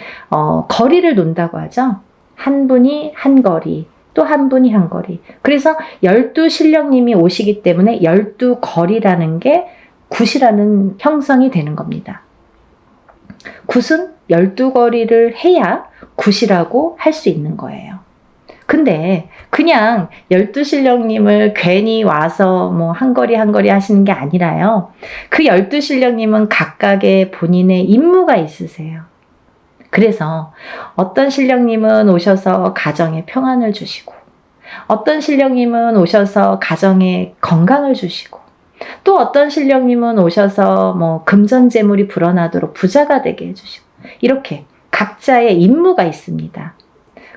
거리를 논다고 하죠. 한 분이 한 거리, 또 한 분이 한 거리. 그래서 12신령님이 오시기 때문에 12거리라는 게 굿이라는 형성이 되는 겁니다. 굿은 12거리를 해야 굿이라고 할 수 있는 거예요. 근데 그냥 12신령님을 괜히 와서 뭐 한 거리 하시는 게 아니라요. 그 12신령님은 각각의 본인의 임무가 있으세요. 그래서 어떤 신령님은 오셔서 가정에 평안을 주시고, 어떤 신령님은 오셔서 가정에 건강을 주시고, 또 어떤 신령님은 오셔서 뭐 금전재물이 불어나도록 부자가 되게 해주시고, 이렇게 각자의 임무가 있습니다.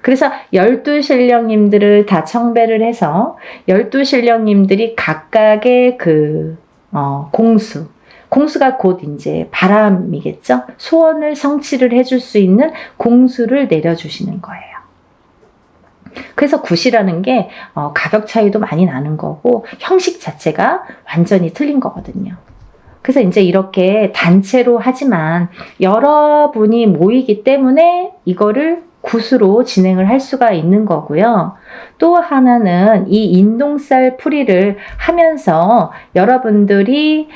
그래서 12신령님들을 다 청배를 해서 12신령님들이 각각의 그 공수가 곧 이제 바람이겠죠. 소원을 성취를 해줄 수 있는 공수를 내려주시는 거예요. 그래서 굿이라는 게 가격 차이도 많이 나는 거고 형식 자체가 완전히 틀린 거거든요. 그래서 이제 이렇게 단체로 하지만 여러분이 모이기 때문에 이거를 굿으로 진행을 할 수가 있는 거고요. 또 하나는 이 인동쌀 풀이를 하면서 여러분들이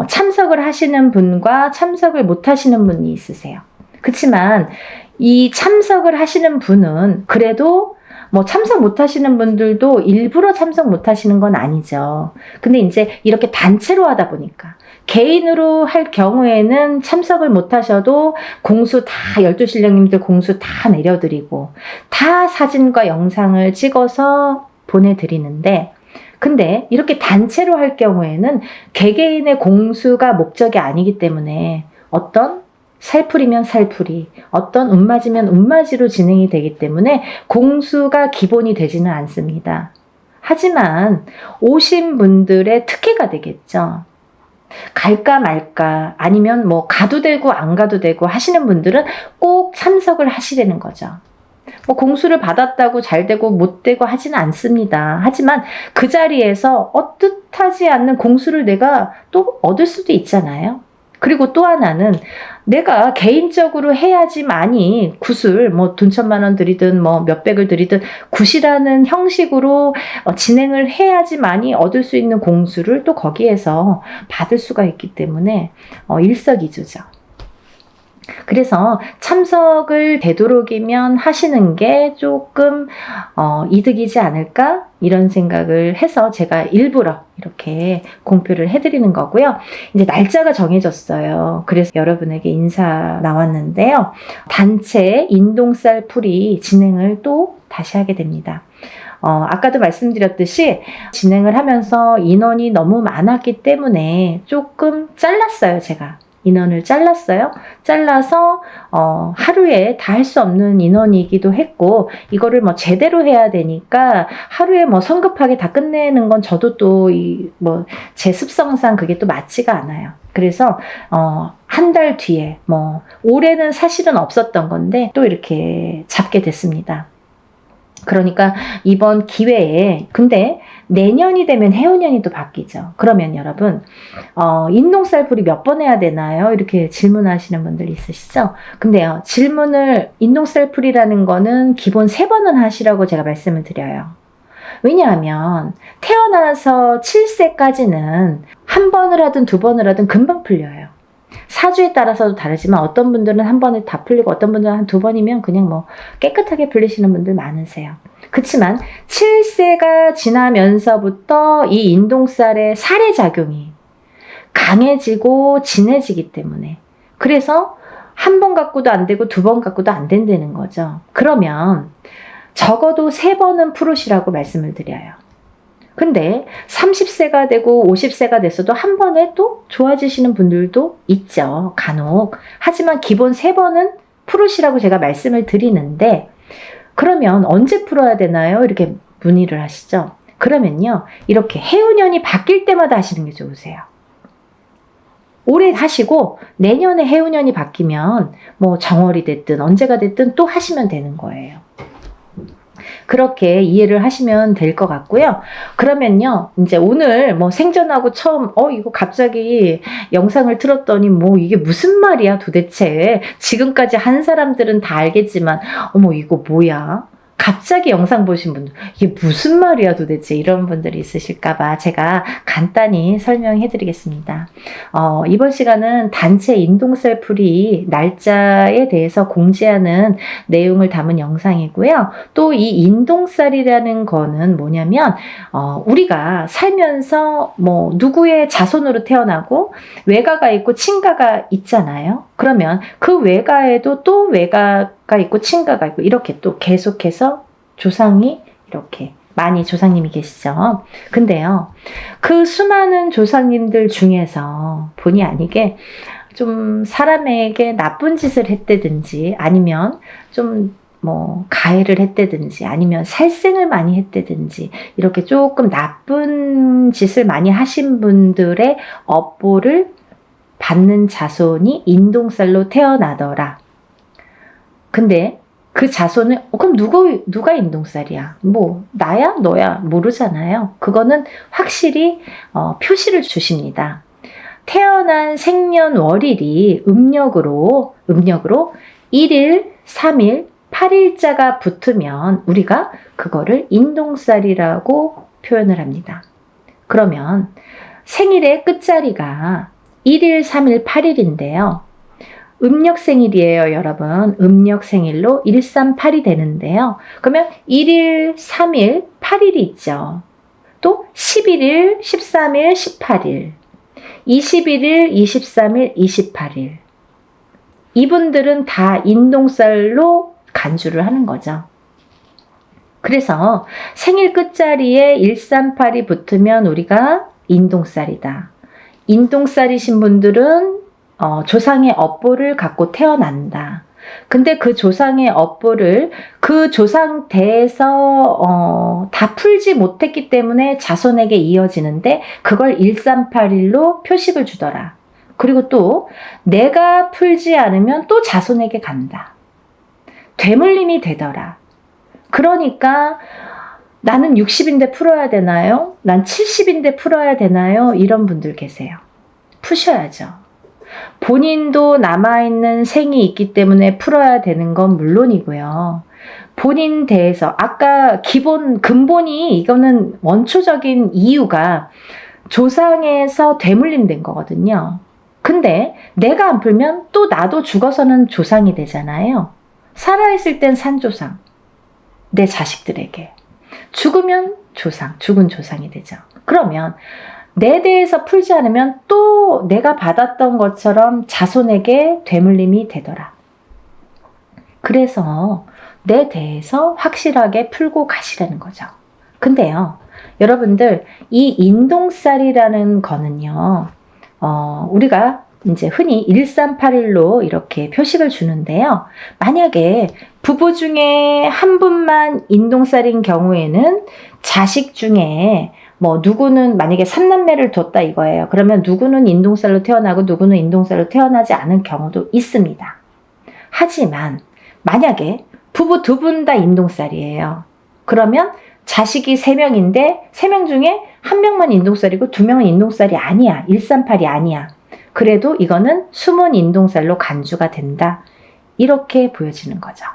참석을 하시는 분과 참석을 못 하시는 분이 있으세요. 그렇지만 이 참석을 하시는 분은 그래도 뭐 참석 못 하시는 분들도 일부러 참석 못 하시는 건 아니죠. 근데 이제 이렇게 단체로 하다 보니까 개인으로 할 경우에는 참석을 못 하셔도 공수 다 12신령님들 공수 다 내려드리고 다 사진과 영상을 찍어서 보내드리는데, 근데 이렇게 단체로 할 경우에는 개개인의 공수가 목적이 아니기 때문에 어떤 살풀이면 살풀이, 어떤 운맞이면 운맞이로 진행이 되기 때문에 공수가 기본이 되지는 않습니다. 하지만 오신 분들의 특혜가 되겠죠. 갈까 말까 아니면 뭐 가도 되고 안 가도 되고 하시는 분들은 꼭 참석을 하시려는 거죠. 뭐 공수를 받았다고 잘 되고 못 되고 하지는 않습니다. 하지만 그 자리에서 뜻하지 않는 공수를 내가 또 얻을 수도 있잖아요. 그리고 또 하나는 내가 개인적으로 해야지만이 굿을 뭐 돈 1,000만 원 들이든 뭐 몇백을 들이든 굿이라는 형식으로 진행을 해야지만이 얻을 수 있는 공수를 또 거기에서 받을 수가 있기 때문에 일석이조죠. 그래서 참석을 되도록이면 하시는 게 조금 이득이지 않을까 이런 생각을 해서 제가 일부러 이렇게 공표를 해드리는 거고요. 이제 날짜가 정해졌어요. 그래서 여러분에게 인사 나왔는데요. 단체 인동쌀 풀이 진행을 또 다시 하게 됩니다. 아까도 말씀드렸듯이 진행을 하면서 인원이 너무 많았기 때문에 조금 잘랐어요, 제가. 인원을 잘랐어요. 잘라서 하루에 다 할 수 없는 인원이기도 했고 이거를 뭐 제대로 해야 되니까 하루에 뭐 성급하게 다 끝내는 건 저도 또 제 습성상 그게 또 맞지가 않아요. 그래서 한 달 뒤에 뭐 올해는 사실은 없었던 건데 또 이렇게 잡게 됐습니다. 그러니까 이번 기회에 근데 내년이 되면 해운년이 또 바뀌죠. 그러면 여러분 인동쌀풀이 몇 번 해야 되나요? 이렇게 질문하시는 분들 있으시죠? 근데요 질문을 인동쌀풀이라는 거는 기본 3번은 하시라고 제가 말씀을 드려요. 왜냐하면 태어나서 7세까지는 한 번을 하든 2번을 하든 금방 풀려요. 사주에 따라서도 다르지만 어떤 분들은 한 번에 다 풀리고 어떤 분들은 한 2번이면 그냥 뭐 깨끗하게 풀리시는 분들 많으세요. 그렇지만 7세가 지나면서부터 이 인동살의 살해작용이 강해지고 진해지기 때문에 그래서 한 번 갖고도 안 되고 2번 갖고도 안 된다는 거죠. 그러면 적어도 3번은 풀으시라고 말씀을 드려요. 근데 30세가 되고 50세가 됐어도 한 번에 또 좋아지시는 분들도 있죠. 간혹. 하지만 기본 3번은 풀으시라고 제가 말씀을 드리는데 그러면 언제 풀어야 되나요? 이렇게 문의를 하시죠. 그러면요. 이렇게 해운년이 바뀔 때마다 하시는 게 좋으세요. 올해 하시고 내년에 해운년이 바뀌면 뭐 정월이 됐든 언제가 됐든 또 하시면 되는 거예요. 그렇게 이해를 하시면 될 것 같고요. 그러면요, 이제 오늘 뭐 생전하고 처음, 이거 갑자기 영상을 틀었더니 뭐 이게 무슨 말이야 도대체. 지금까지 한 사람들은 다 알겠지만, 어머, 이거 뭐야? 갑자기 영상 보신 분들 이게 무슨 말이야 도대체 이런 분들이 있으실까봐 제가 간단히 설명해 드리겠습니다. 이번 시간은 단체 인동쌀풀이 날짜에 대해서 공지하는 내용을 담은 영상이고요. 또 이 인동쌀이라는 거는 뭐냐면 우리가 살면서 뭐 누구의 자손으로 태어나고 외가가 있고 친가가 있잖아요. 그러면 그 외가에도 또 외가가 있고 친가가 있고 이렇게 또 계속해서 조상이 이렇게 많이 조상님이 계시죠. 근데요, 그 수많은 조상님들 중에서 본의 아니게 좀 사람에게 나쁜 짓을 했다든지 아니면 좀 뭐 가해를 했다든지 아니면 살생을 많이 했다든지 이렇게 조금 나쁜 짓을 많이 하신 분들의 업보를 받는 자손이 인동쌀로 태어나더라. 근데 그 자손은 그럼 누가 인동쌀이야? 뭐 나야 너야 모르잖아요. 그거는 확실히 표시를 주십니다. 태어난 생년월일이 음력으로 1일, 3일, 8일자가 붙으면 우리가 그거를 인동쌀이라고 표현을 합니다. 그러면 생일의 끝자리가 1일, 3일, 8일인데요. 음력 생일이에요, 여러분. 음력 생일로 138이 되는데요. 그러면 1일, 3일, 8일이 있죠. 또 11일, 13일, 18일, 21일, 23일, 28일. 이분들은 다 인동쌀로 간주를 하는 거죠. 그래서 생일 끝자리에 1382 붙으면 우리가 인동살이다. 인동살이신 분들은 조상의 업보를 갖고 태어난다. 근데 그 조상의 업보를 그 조상 대에서 다 풀지 못했기 때문에 자손에게 이어지는데 그걸 1381로 표식을 주더라. 그리고 또 내가 풀지 않으면 또 자손에게 간다. 되물림이 되더라. 그러니까 나는 60인데 풀어야 되나요? 난 70인데 풀어야 되나요? 이런 분들 계세요. 푸셔야죠. 본인도 남아있는 생이 있기 때문에 풀어야 되는 건 물론이고요. 본인 대해서 아까 근본이 이거는 원초적인 이유가 조상에서 되물림된 거거든요. 근데 내가 안 풀면 또 나도 죽어서는 조상이 되잖아요. 살아있을 땐 산조상, 내 자식들에게. 죽으면 조상, 죽은 조상이 되죠. 그러면 내 대해서 풀지 않으면 또 내가 받았던 것처럼 자손에게 되물림이 되더라. 그래서 내 대해서 확실하게 풀고 가시라는 거죠. 근데요, 여러분들, 이 인동살이라는 거는요, 우리가 이제 흔히 1381로 이렇게 표식을 주는데요. 만약에 부부 중에 한 분만 인동살인 경우에는 자식 중에 누구는 만약에 3남매를 뒀다 이거예요. 그러면 누구는 인동살로 태어나고 누구는 인동살로 태어나지 않은 경우도 있습니다. 하지만 만약에 부부 2분 다 인동살이에요. 그러면 자식이 3명인데 3명 중에 1명만 인동살이고 2명은 인동살이 아니야. 138이 아니야. 그래도 이거는 숨은 인동살로 간주가 된다. 이렇게 보여지는 거죠.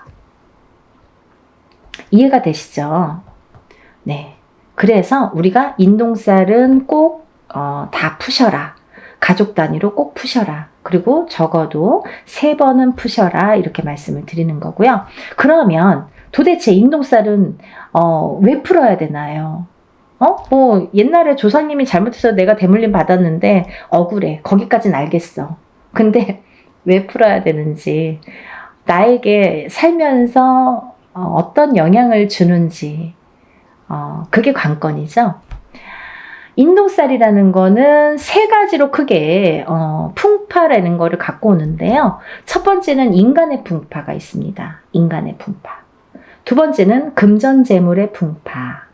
이해가 되시죠? 네. 그래서 우리가 인동살은 꼭 다 푸셔라. 가족 단위로 꼭 푸셔라. 그리고 적어도 3번은 푸셔라. 이렇게 말씀을 드리는 거고요. 그러면 도대체 인동살은 왜 풀어야 되나요? 옛날에 조상님이 잘못해서 내가 대물림 받았는데 억울해. 거기까진 알겠어. 근데 왜 풀어야 되는지, 나에게 살면서 어떤 영향을 주는지, 그게 관건이죠. 인동살이라는 거는 3가지로 크게 풍파라는 거를 갖고 오는데요. 첫 번째는 인간의 풍파가 있습니다. 인간의 풍파. 두 번째는 금전재물의 풍파.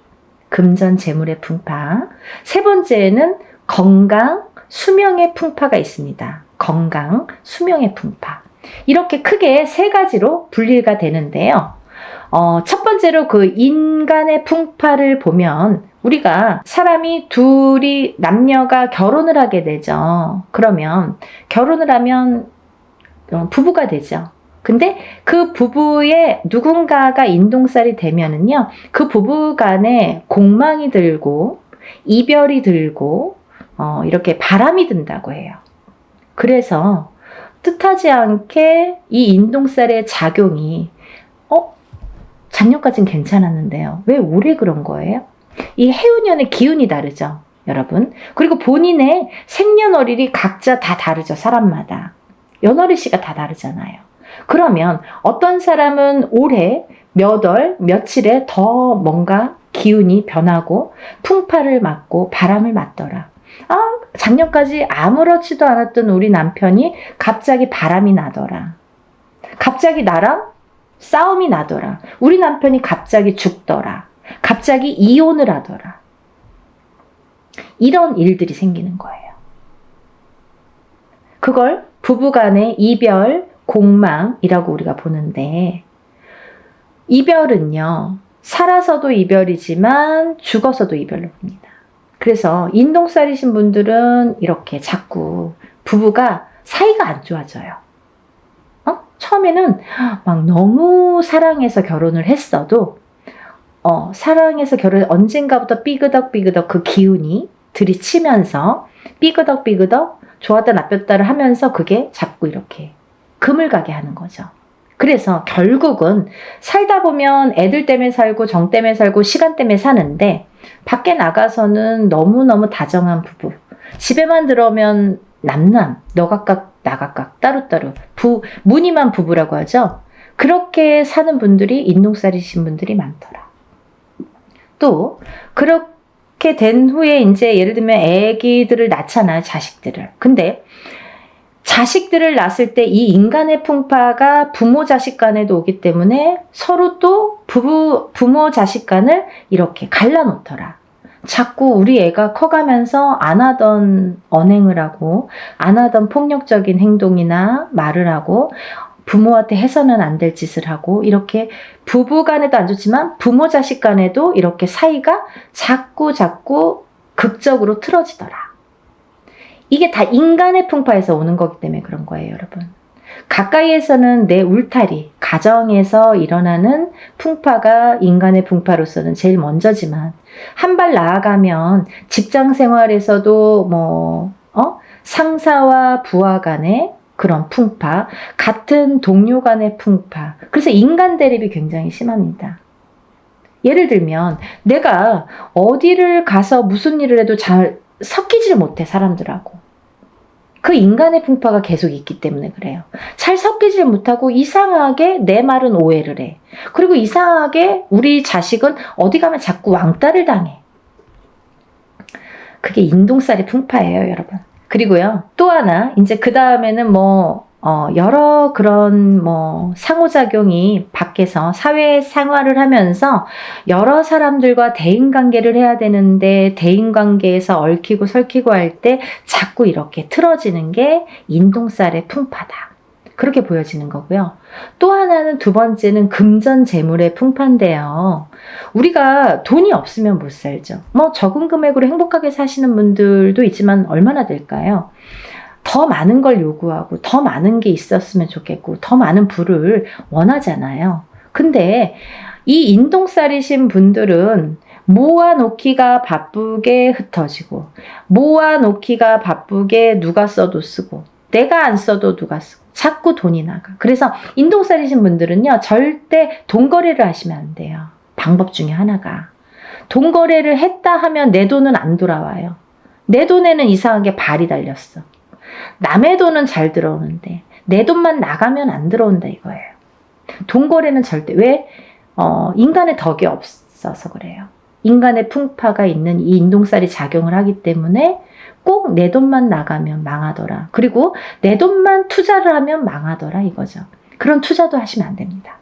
금전재물의 풍파. 세 번째는 건강, 수명의 풍파가 있습니다. 건강, 수명의 풍파. 이렇게 크게 3가지로 분리가 되는데요. 첫 번째로 그 인간의 풍파를 보면 우리가 사람이 둘이 남녀가 결혼을 하게 되죠. 그러면 결혼을 하면 부부가 되죠. 근데 그 부부의 누군가가 인동살이 되면은요, 그 부부 간에 공망이 들고 이별이 들고 이렇게 바람이 든다고 해요. 그래서 뜻하지 않게 이 인동살의 작용이 작년까지는 괜찮았는데요. 왜 올해 그런 거예요? 이 해운년의 기운이 다르죠, 여러분. 그리고 본인의 생년월일이 각자 다 다르죠, 사람마다. 연월일씨가 다 다르잖아요. 그러면 어떤 사람은 올해 몇 월, 며칠에 더 뭔가 기운이 변하고 풍파를 맞고 바람을 맞더라. 작년까지 아무렇지도 않았던 우리 남편이 갑자기 바람이 나더라. 갑자기 나랑 싸움이 나더라. 우리 남편이 갑자기 죽더라. 갑자기 이혼을 하더라. 이런 일들이 생기는 거예요. 그걸 부부간의 이별, 공망이라고 우리가 보는데, 이별은요, 살아서도 이별이지만 죽어서도 이별로 봅니다. 그래서 인동살이신 분들은 이렇게 자꾸 부부가 사이가 안 좋아져요. 처음에는 막 너무 사랑해서 결혼을 했어도 사랑해서 언젠가부터 삐그덕삐그덕 그 기운이 들이치면서 삐그덕삐그덕 좋았다 나빴다를 하면서 그게 자꾸 이렇게 금을 가게 하는 거죠. 그래서 결국은 살다 보면 애들 때문에 살고 정 때문에 살고 시간 때문에 사는데 밖에 나가서는 너무너무 다정한 부부, 집에만 들어오면 남남, 너각각 나각각 따로따로 무늬만 부부라고 하죠. 그렇게 사는 분들이 인동살이신 분들이 많더라. 또 그렇게 된 후에 이제 예를 들면 애기들을 낳잖아요. 자식들을. 근데 자식들을 낳았을 때 이 인간의 풍파가 부모 자식 간에도 오기 때문에 서로 또 부모 자식 간을 이렇게 갈라놓더라. 자꾸 우리 애가 커가면서 안 하던 언행을 하고 안 하던 폭력적인 행동이나 말을 하고 부모한테 해서는 안 될 짓을 하고 이렇게 부부 간에도 안 좋지만 부모 자식 간에도 이렇게 사이가 자꾸 극적으로 틀어지더라. 이게 다 인간의 풍파에서 오는 거기 때문에 그런 거예요, 여러분. 가까이에서는 내 울타리, 가정에서 일어나는 풍파가 인간의 풍파로서는 제일 먼저지만 한 발 나아가면 직장 생활에서도 상사와 부하 간의 그런 풍파, 같은 동료 간의 풍파. 그래서 인간 대립이 굉장히 심합니다. 예를 들면 내가 어디를 가서 무슨 일을 해도 잘 섞이질 못해, 사람들하고. 그 인간의 풍파가 계속 있기 때문에 그래요. 잘 섞이질 못하고 이상하게 내 말은 오해를 해. 그리고 이상하게 우리 자식은 어디 가면 자꾸 왕따를 당해. 그게 인동살이 풍파예요, 여러분. 그리고요, 또 하나, 이제 그 다음에는 여러 그런 상호작용이 밖에서 사회 생활을 하면서 여러 사람들과 대인관계를 해야 되는데 대인관계에서 얽히고 설키고 할 때 자꾸 이렇게 틀어지는 게 인동살의 풍파다. 그렇게 보여지는 거고요. 또 하나는 두 번째는 금전재물의 풍파인데요. 우리가 돈이 없으면 못 살죠. 적은 금액으로 행복하게 사시는 분들도 있지만 얼마나 될까요? 더 많은 걸 요구하고 더 많은 게 있었으면 좋겠고 더 많은 부를 원하잖아요. 근데 이 인동살이신 분들은 모아놓기가 바쁘게 흩어지고 모아놓기가 바쁘게 누가 써도 쓰고 내가 안 써도 누가 쓰고 자꾸 돈이 나가. 그래서 인동살이신 분들은요, 절대 돈거래를 하시면 안 돼요. 방법 중에 하나가 돈거래를 했다 하면 내 돈은 안 돌아와요. 내 돈에는 이상하게 발이 달렸어. 남의 돈은 잘 들어오는데 내 돈만 나가면 안 들어온다 이거예요. 돈거래는 절대. 왜? 인간의 덕이 없어서 그래요. 인간의 풍파가 있는 이 인동살이 작용을 하기 때문에 꼭 내 돈만 나가면 망하더라. 그리고 내 돈만 투자를 하면 망하더라 이거죠. 그런 투자도 하시면 안 됩니다.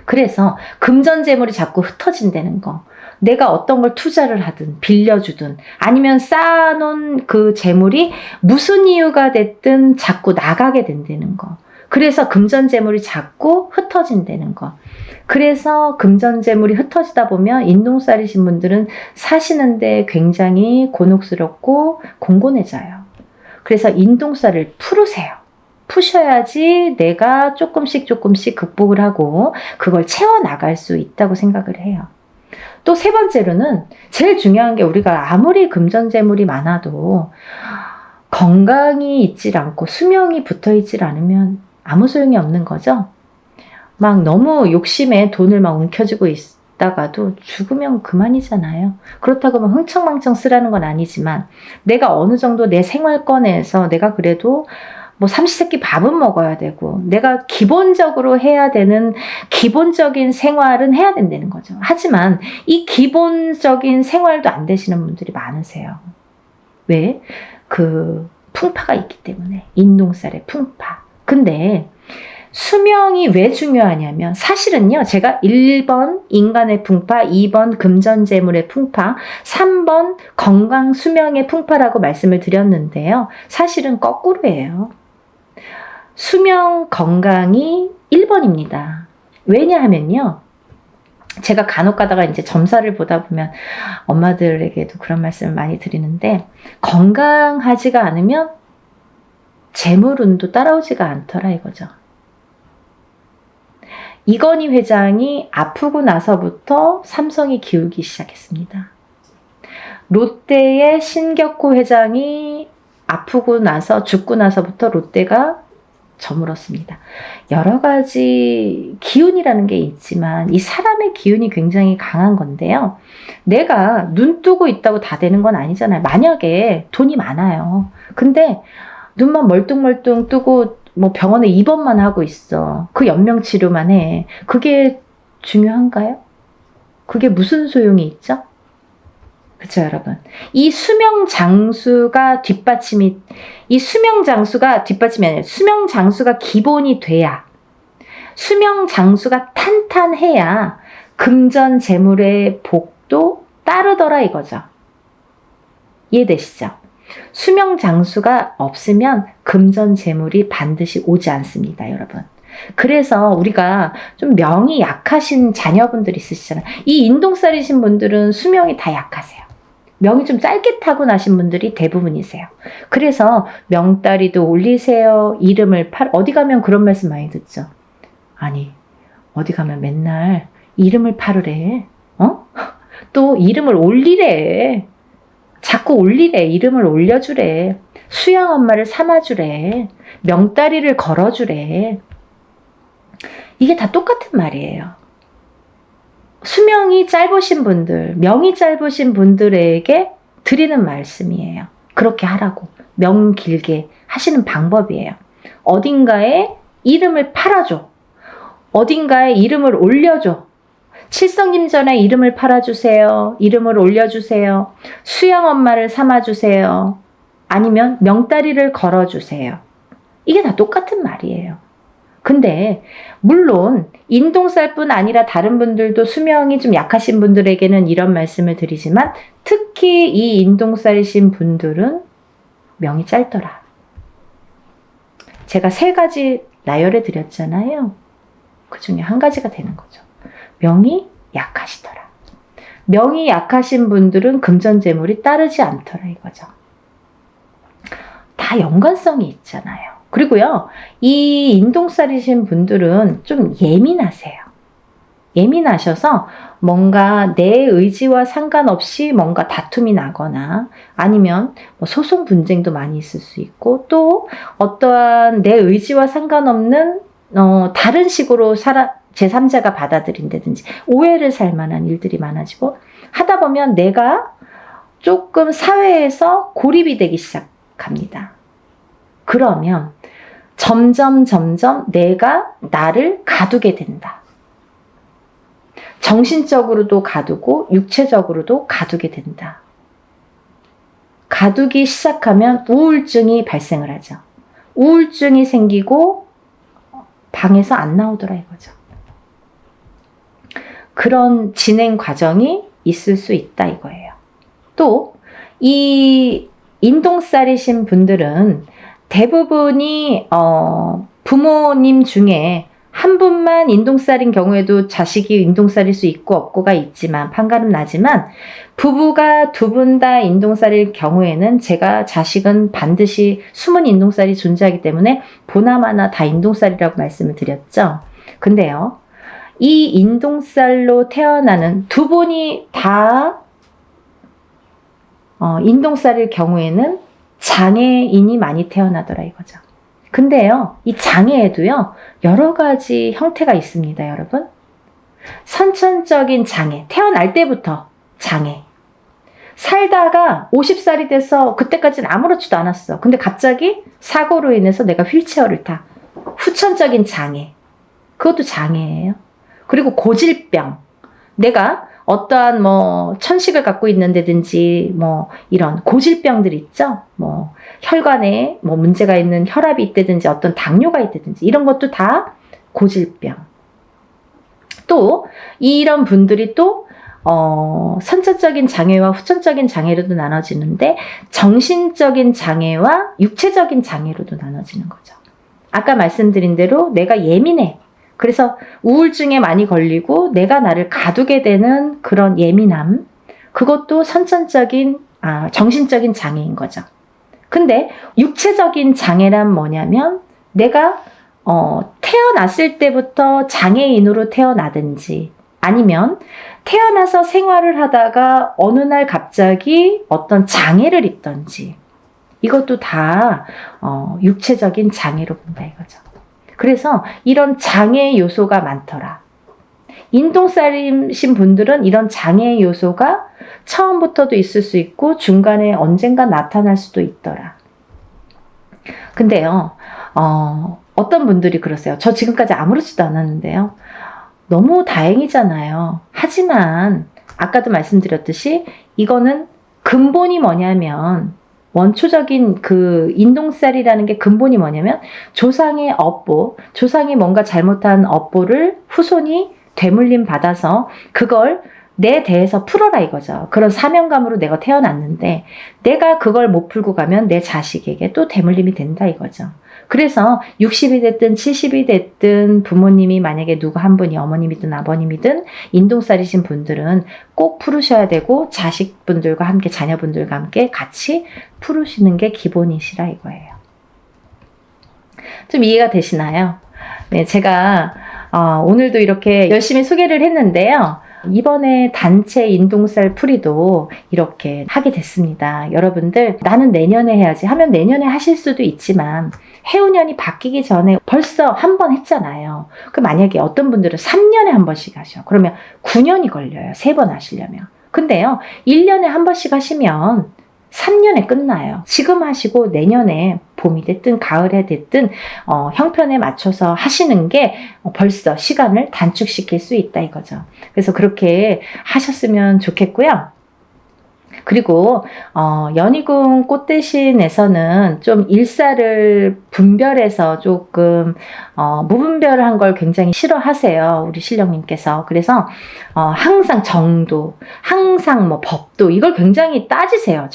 그래서 금전재물이 자꾸 흩어진다는 거. 내가 어떤 걸 투자를 하든 빌려주든 아니면 쌓아놓은 그 재물이 무슨 이유가 됐든 자꾸 나가게 된다는 거. 그래서 금전재물이 자꾸 흩어진다는 거. 그래서 금전재물이 흩어지다 보면 인동살이신 분들은 사시는데 굉장히 곤혹스럽고 공곤해져요. 그래서 인동살을 풀으세요. 푸셔야지 내가 조금씩 극복을 하고 그걸 채워나갈 수 있다고 생각을 해요. 또 세 번째로는 제일 중요한 게 우리가 아무리 금전재물이 많아도 건강이 있질 않고 수명이 붙어있질 않으면 아무 소용이 없는 거죠. 막 너무 욕심에 돈을 막 움켜쥐고 있다가도 죽으면 그만이잖아요. 그렇다고 막 흥청망청 쓰라는 건 아니지만 내가 어느 정도 내 생활권에서 내가 그래도 삼시세끼 밥은 먹어야 되고 내가 기본적으로 해야 되는 기본적인 생활은 해야 된다는 거죠. 하지만 이 기본적인 생활도 안 되시는 분들이 많으세요. 왜? 그 풍파가 있기 때문에. 인동살의 풍파. 근데 수명이 왜 중요하냐면 사실은요, 제가 1번 인간의 풍파, 2번 금전재물의 풍파, 3번 건강 수명의 풍파라고 말씀을 드렸는데요. 사실은 거꾸로예요. 수명 건강이 1번입니다. 왜냐하면요, 제가 간혹 가다가 이제 점사를 보다 보면 엄마들에게도 그런 말씀을 많이 드리는데 건강하지가 않으면 재물운도 따라오지가 않더라 이거죠. 이건희 회장이 아프고 나서부터 삼성이 기울기 시작했습니다. 롯데의 신격호 회장이 아프고 나서 죽고 나서부터 롯데가 저물었습니다. 여러 가지 기운이라는 게 있지만 이 사람의 기운이 굉장히 강한 건데요. 내가 눈 뜨고 있다고 다 되는 건 아니잖아요. 만약에 돈이 많아요. 근데 눈만 멀뚱멀뚱 뜨고 병원에 입원만 하고 있어. 그 연명치료만 해. 그게 중요한가요? 그게 무슨 소용이 있죠? 그쵸, 여러분? 이 수명 장수가 뒷받침이 아니라 수명 장수가 기본이 돼야, 수명 장수가 탄탄해야 금전 재물의 복도 따르더라 이거죠. 이해되시죠? 수명 장수가 없으면 금전 재물이 반드시 오지 않습니다, 여러분. 그래서 우리가 좀 명이 약하신 자녀분들 있으시잖아요. 이 인동살이신 분들은 수명이 다 약하세요. 명이 좀 짧게 타고나신 분들이 대부분이세요. 그래서 명다리도 올리세요. 이름을 어디 가면 그런 말씀 많이 듣죠. 아니, 어디 가면 맨날 이름을 팔으래. 또 이름을 올리래. 자꾸 올리래. 이름을 올려주래. 수양 엄마를 삼아주래. 명다리를 걸어주래. 이게 다 똑같은 말이에요. 수명이 짧으신 분들, 명이 짧으신 분들에게 드리는 말씀이에요. 그렇게 하라고. 명 길게 하시는 방법이에요. 어딘가에 이름을 팔아줘. 어딘가에 이름을 올려줘. 칠성김전에 이름을 팔아주세요. 이름을 올려주세요. 수양 엄마를 삼아주세요. 아니면 명다리를 걸어주세요. 이게 다 똑같은 말이에요. 근데 물론 인동살뿐 아니라 다른 분들도 수명이 좀 약하신 분들에게는 이런 말씀을 드리지만 특히 이 인동살이신 분들은 명이 짧더라. 제가 3가지 나열해 드렸잖아요. 그 중에 한 가지가 되는 거죠. 명이 약하시더라. 명이 약하신 분들은 금전재물이 따르지 않더라 이거죠. 다 연관성이 있잖아요. 그리고요, 이 인동살이신 분들은 좀 예민하세요. 예민하셔서 뭔가 내 의지와 상관없이 뭔가 다툼이 나거나 아니면 뭐 소송 분쟁도 많이 있을 수 있고 또 어떠한 내 의지와 상관없는 다른 식으로 제3자가 받아들인다든지 오해를 살 만한 일들이 많아지고 하다 보면 내가 조금 사회에서 고립이 되기 시작합니다. 그러면 점점 내가 나를 가두게 된다. 정신적으로도 가두고 육체적으로도 가두게 된다. 가두기 시작하면 우울증이 발생을 하죠. 우울증이 생기고 방에서 안 나오더라 이거죠. 그런 진행 과정이 있을 수 있다 이거예요. 또 이 인동살이신 분들은 대부분이 부모님 중에 한 분만 인동살인 경우에도 자식이 인동살일 수 있고 없고가 있지만 판가름 나지만 부부가 2분 다 인동살일 경우에는 제가 자식은 반드시 숨은 인동살이 존재하기 때문에 보나마나 다 인동살이라고 말씀을 드렸죠. 근데요, 이 인동살로 태어나는 2분이 다 인동살일 경우에는 장애인이 많이 태어나더라 이거죠. 근데요, 이 장애에도요, 여러 가지 형태가 있습니다, 여러분. 선천적인 장애, 태어날 때부터 장애. 살다가 50살이 돼서 그때까지는 아무렇지도 않았어. 근데 갑자기 사고로 인해서 내가 휠체어를 타. 후천적인 장애. 그것도 장애예요. 그리고 고질병. 내가 어떠한 천식을 갖고 있는다든지 이런 고질병들 있죠. 혈관에 문제가 있는 혈압이 있다든지 어떤 당뇨가 있다든지 이런 것도 다 고질병. 또 이런 분들이 또 선천적인 장애와 후천적인 장애로도 나눠지는데 정신적인 장애와 육체적인 장애로도 나눠지는 거죠. 아까 말씀드린 대로 내가 예민해. 그래서 우울증에 많이 걸리고 내가 나를 가두게 되는 그런 예민함, 그것도 선천적인 정신적인 장애인 거죠. 근데 육체적인 장애란 뭐냐면 내가 태어났을 때부터 장애인으로 태어나든지 아니면 태어나서 생활을 하다가 어느 날 갑자기 어떤 장애를 입든지 이것도 다 육체적인 장애로 본다 이거죠. 그래서 이런 장애 요소가 많더라. 인동살이신 분들은 이런 장애 요소가 처음부터도 있을 수 있고 중간에 언젠가 나타날 수도 있더라. 근데요, 어떤 분들이 그러세요. 저 지금까지 아무렇지도 않았는데요. 너무 다행이잖아요. 하지만 아까도 말씀드렸듯이 이거는 근본이 뭐냐면, 원초적인 그 인동살이라는 게 근본이 뭐냐면 조상의 업보, 조상이 뭔가 잘못한 업보를 후손이 되물림 받아서 그걸 내 대에서 풀어라 이거죠. 그런 사명감으로 내가 태어났는데 내가 그걸 못 풀고 가면 내 자식에게 또 되물림이 된다 이거죠. 그래서 60이 됐든 70이 됐든 부모님이 만약에 누구 한 분이 어머님이든 아버님이든 인동살이신 분들은 꼭 풀으셔야 되고 자식분들과 함께 자녀분들과 함께 같이 풀으시는 게 기본이시라 이거예요. 좀 이해가 되시나요? 네, 제가 오늘도 이렇게 열심히 소개를 했는데요. 이번에 단체 인동살 풀이도 이렇게 하게 됐습니다. 여러분들 나는 내년에 해야지 하면 내년에 하실 수도 있지만 해운년이 바뀌기 전에 벌써 한 번 했잖아요. 그 만약에 어떤 분들은 3년에 한 번씩 하셔. 그러면 9년이 걸려요. 3번 하시려면. 근데요. 1년에 한 번씩 하시면 3년에 끝나요. 지금 하시고 내년에 봄이 됐든 가을에 됐든 형편에 맞춰서 하시는 게 벌써 시간을 단축시킬 수 있다 이거죠. 그래서 그렇게 하셨으면 좋겠고요. 그리고 연희궁 꽃대신에서는 좀 일사를 분별해서 조금 무분별한 걸 굉장히 싫어하세요. 우리 신령님께서. 그래서 항상 정도, 항상 뭐 법도 이걸 굉장히 따지세요.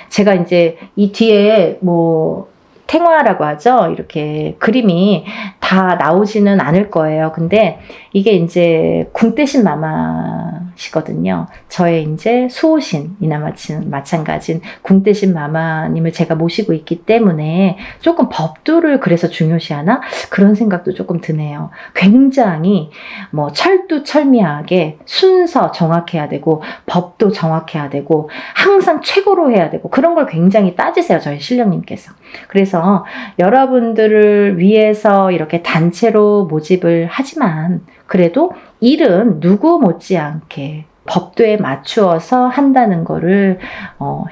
제가 이제 이 뒤에 뭐 탱화라고 하죠. 이렇게 그림이 다 나오지는 않을 거예요. 근데 이게 이제 궁대신 마마시거든요. 저의 이제 수호신이나 마찬가지인 궁대신 마마님을 제가 모시고 있기 때문에 조금 법도를 그래서 중요시하나? 그런 생각도 조금 드네요. 굉장히 뭐 철두철미하게 순서 정확해야 되고 법도 정확해야 되고 항상 최고로 해야 되고 그런 걸 굉장히 따지세요. 저희 신령님께서. 그래서 여러분들을 위해서 이렇게 단체로 모집을 하지만 그래도 일은 누구 못지않게 법도에 맞추어서 한다는 거를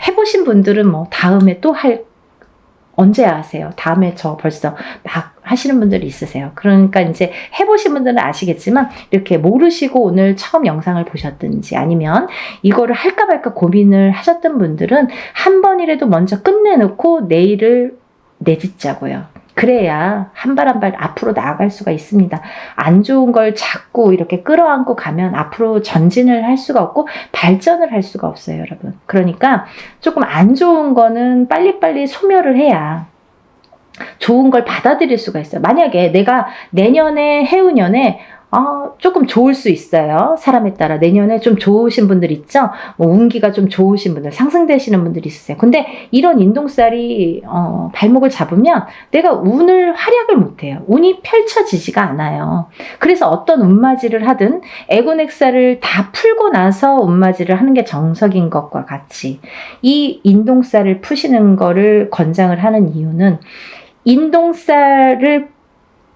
해보신 분들은 뭐 다음에 또 언제 하세요? 다음에 저 벌써 막 하시는 분들이 있으세요. 그러니까 이제 해보신 분들은 아시겠지만 이렇게 모르시고 오늘 처음 영상을 보셨든지 아니면 이거를 할까 말까 고민을 하셨던 분들은 한 번이라도 먼저 끝내놓고 내일을 내딛자고요. 그래야 한 발 한 발 앞으로 나아갈 수가 있습니다. 안 좋은 걸 자꾸 이렇게 끌어안고 가면 앞으로 전진을 할 수가 없고 발전을 할 수가 없어요, 여러분. 그러니까 조금 안 좋은 거는 빨리빨리 소멸을 해야 좋은 걸 받아들일 수가 있어요. 만약에 내가 내년에 해운년에 조금 좋을 수 있어요. 사람에 따라 내년에 좀 좋으신 분들 있죠. 뭐 운기가 좀 좋으신 분들, 상승되시는 분들이 있으세요. 근데 이런 인동살이 발목을 잡으면 내가 운을 활약을 못해요. 운이 펼쳐지지가 않아요. 그래서 어떤 운맞이를 하든 애군액살을 다 풀고 나서 운맞이를 하는 게 정석인 것과 같이 이 인동살을 푸시는 거를 권장을 하는 이유는 인동살을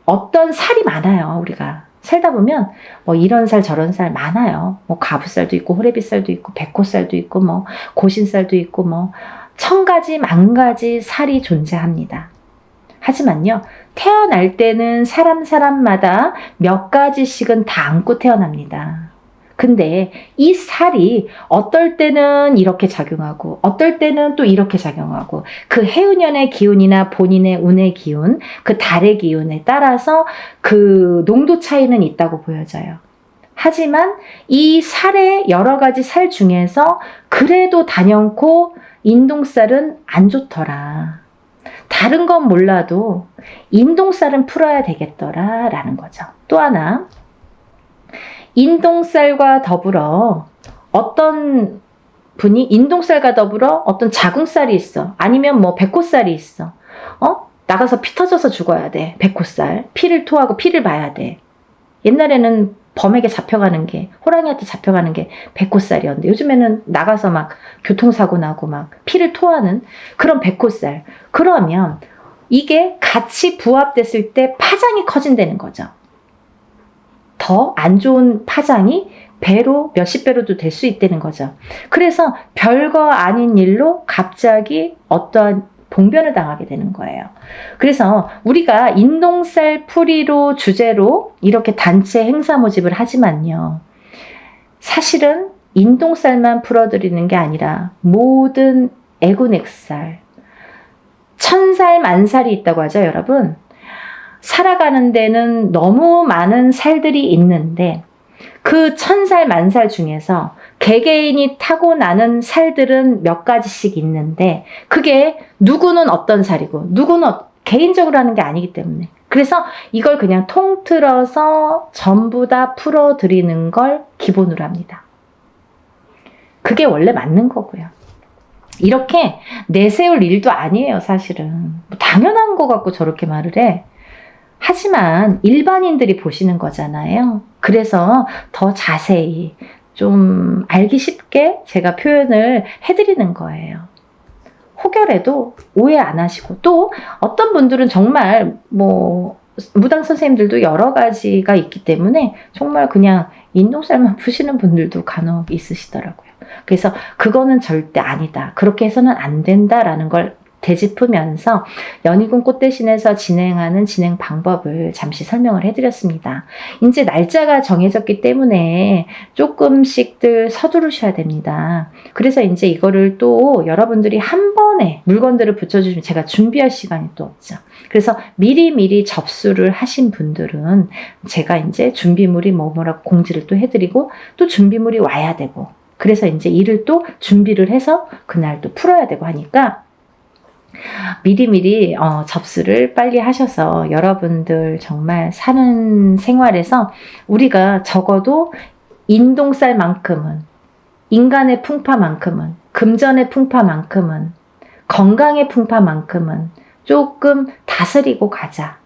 어떤 살이 많아요. 우리가 살다 보면 뭐 이런 살 저런 살 많아요. 뭐 가부살도 있고 호래비살도 있고 백호살도 있고 뭐 고신살도 있고 뭐 천가지 만가지 살이 존재합니다. 하지만요. 태어날 때는 사람마다 몇 가지씩은 다 안고 태어납니다. 근데 이 살이 어떨 때는 이렇게 작용하고 어떨 때는 또 이렇게 작용하고 그 해운년의 기운이나 본인의 운의 기운, 그 달의 기운에 따라서 그 농도 차이는 있다고 보여져요. 하지만 이 살의 여러 가지 살 중에서 그래도 단연코 인동살은 안 좋더라. 다른 건 몰라도 인동살은 풀어야 되겠더라 라는 거죠. 또 하나 인동살과 더불어 어떤 분이 인동살과 더불어 어떤 자궁살이 있어. 아니면 뭐 백호살이 있어. 나가서 피 터져서 죽어야 돼. 백호살. 피를 토하고 피를 봐야 돼. 옛날에는 범에게 잡혀가는 게 호랑이한테 잡혀가는 게 백호살이었는데 요즘에는 나가서 막 교통사고 나고 막 피를 토하는 그런 백호살. 그러면 이게 같이 부합됐을 때 파장이 커진다는 거죠. 더 안 좋은 파장이 배로 몇십 배로도 될 수 있다는 거죠. 그래서 별거 아닌 일로 갑자기 어떠한 봉변을 당하게 되는 거예요. 그래서 우리가 인동살 풀이로 주제로 이렇게 단체 행사 모집을 하지만요. 사실은 인동살만 풀어드리는 게 아니라 모든 애군액살, 천살 만살이 있다고 하죠, 여러분. 살아가는 데는 너무 많은 살들이 있는데 그 천살 만살 중에서 개개인이 타고나는 살들은 몇 가지씩 있는데 그게 누구는 어떤 살이고 누구는 개인적으로 하는 게 아니기 때문에 그래서 이걸 그냥 통틀어서 전부 다 풀어드리는 걸 기본으로 합니다. 그게 원래 맞는 거고요. 이렇게 내세울 일도 아니에요, 사실은. 당연한 거 갖고 저렇게 말을 해. 하지만 일반인들이 보시는 거잖아요. 그래서 더 자세히 좀 알기 쉽게 제가 표현을 해드리는 거예요. 혹여라도 오해 안 하시고 또 어떤 분들은 정말 무당 선생님들도 여러 가지가 있기 때문에 정말 그냥 인동살만 푸시는 분들도 간혹 있으시더라고요. 그래서 그거는 절대 아니다. 그렇게 해서는 안 된다라는 걸 되짚으면서 연희군 꽃대신에서 진행하는 진행 방법을 잠시 설명을 해드렸습니다. 이제 날짜가 정해졌기 때문에 조금씩들 서두르셔야 됩니다. 그래서 이제 이거를 또 여러분들이 한 번에 물건들을 붙여주시면 제가 준비할 시간이 또 없죠. 그래서 미리미리 접수를 하신 분들은 제가 이제 준비물이 뭐라고 공지를 또 해드리고 또 준비물이 와야 되고 그래서 이제 이를 또 준비를 해서 그날 또 풀어야 되고 하니까 미리미리 접수를 빨리 하셔서 여러분들 정말 사는 생활에서 우리가 적어도 인동살만큼은 인간의 풍파만큼은 금전의 풍파만큼은 건강의 풍파만큼은 조금 다스리고 가자.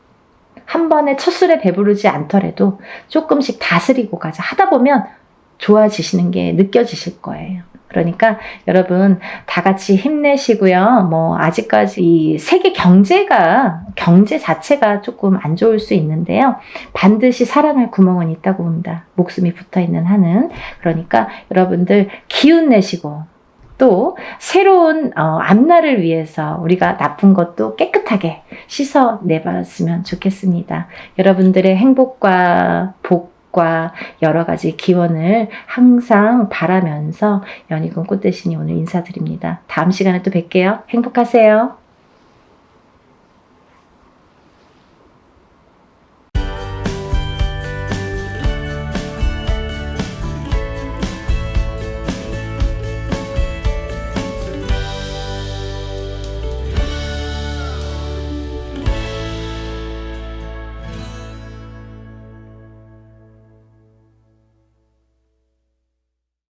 한 번에 첫술에 배부르지 않더라도 조금씩 다스리고 가자. 하다 보면 좋아지시는 게 느껴지실 거예요. 그러니까 여러분 다 같이 힘내시고요. 아직까지 이 세계 경제 자체가 조금 안 좋을 수 있는데요. 반드시 살아날 구멍은 있다고 봅니다. 목숨이 붙어있는 한은. 그러니까 여러분들 기운 내시고 또 새로운 앞날을 위해서 우리가 나쁜 것도 깨끗하게 씻어내봤으면 좋겠습니다. 여러분들의 행복과 복과 여러 가지 기원을 항상 바라면서 연희군 꽃대신이 오늘 인사드립니다. 다음 시간에 또 뵐게요. 행복하세요.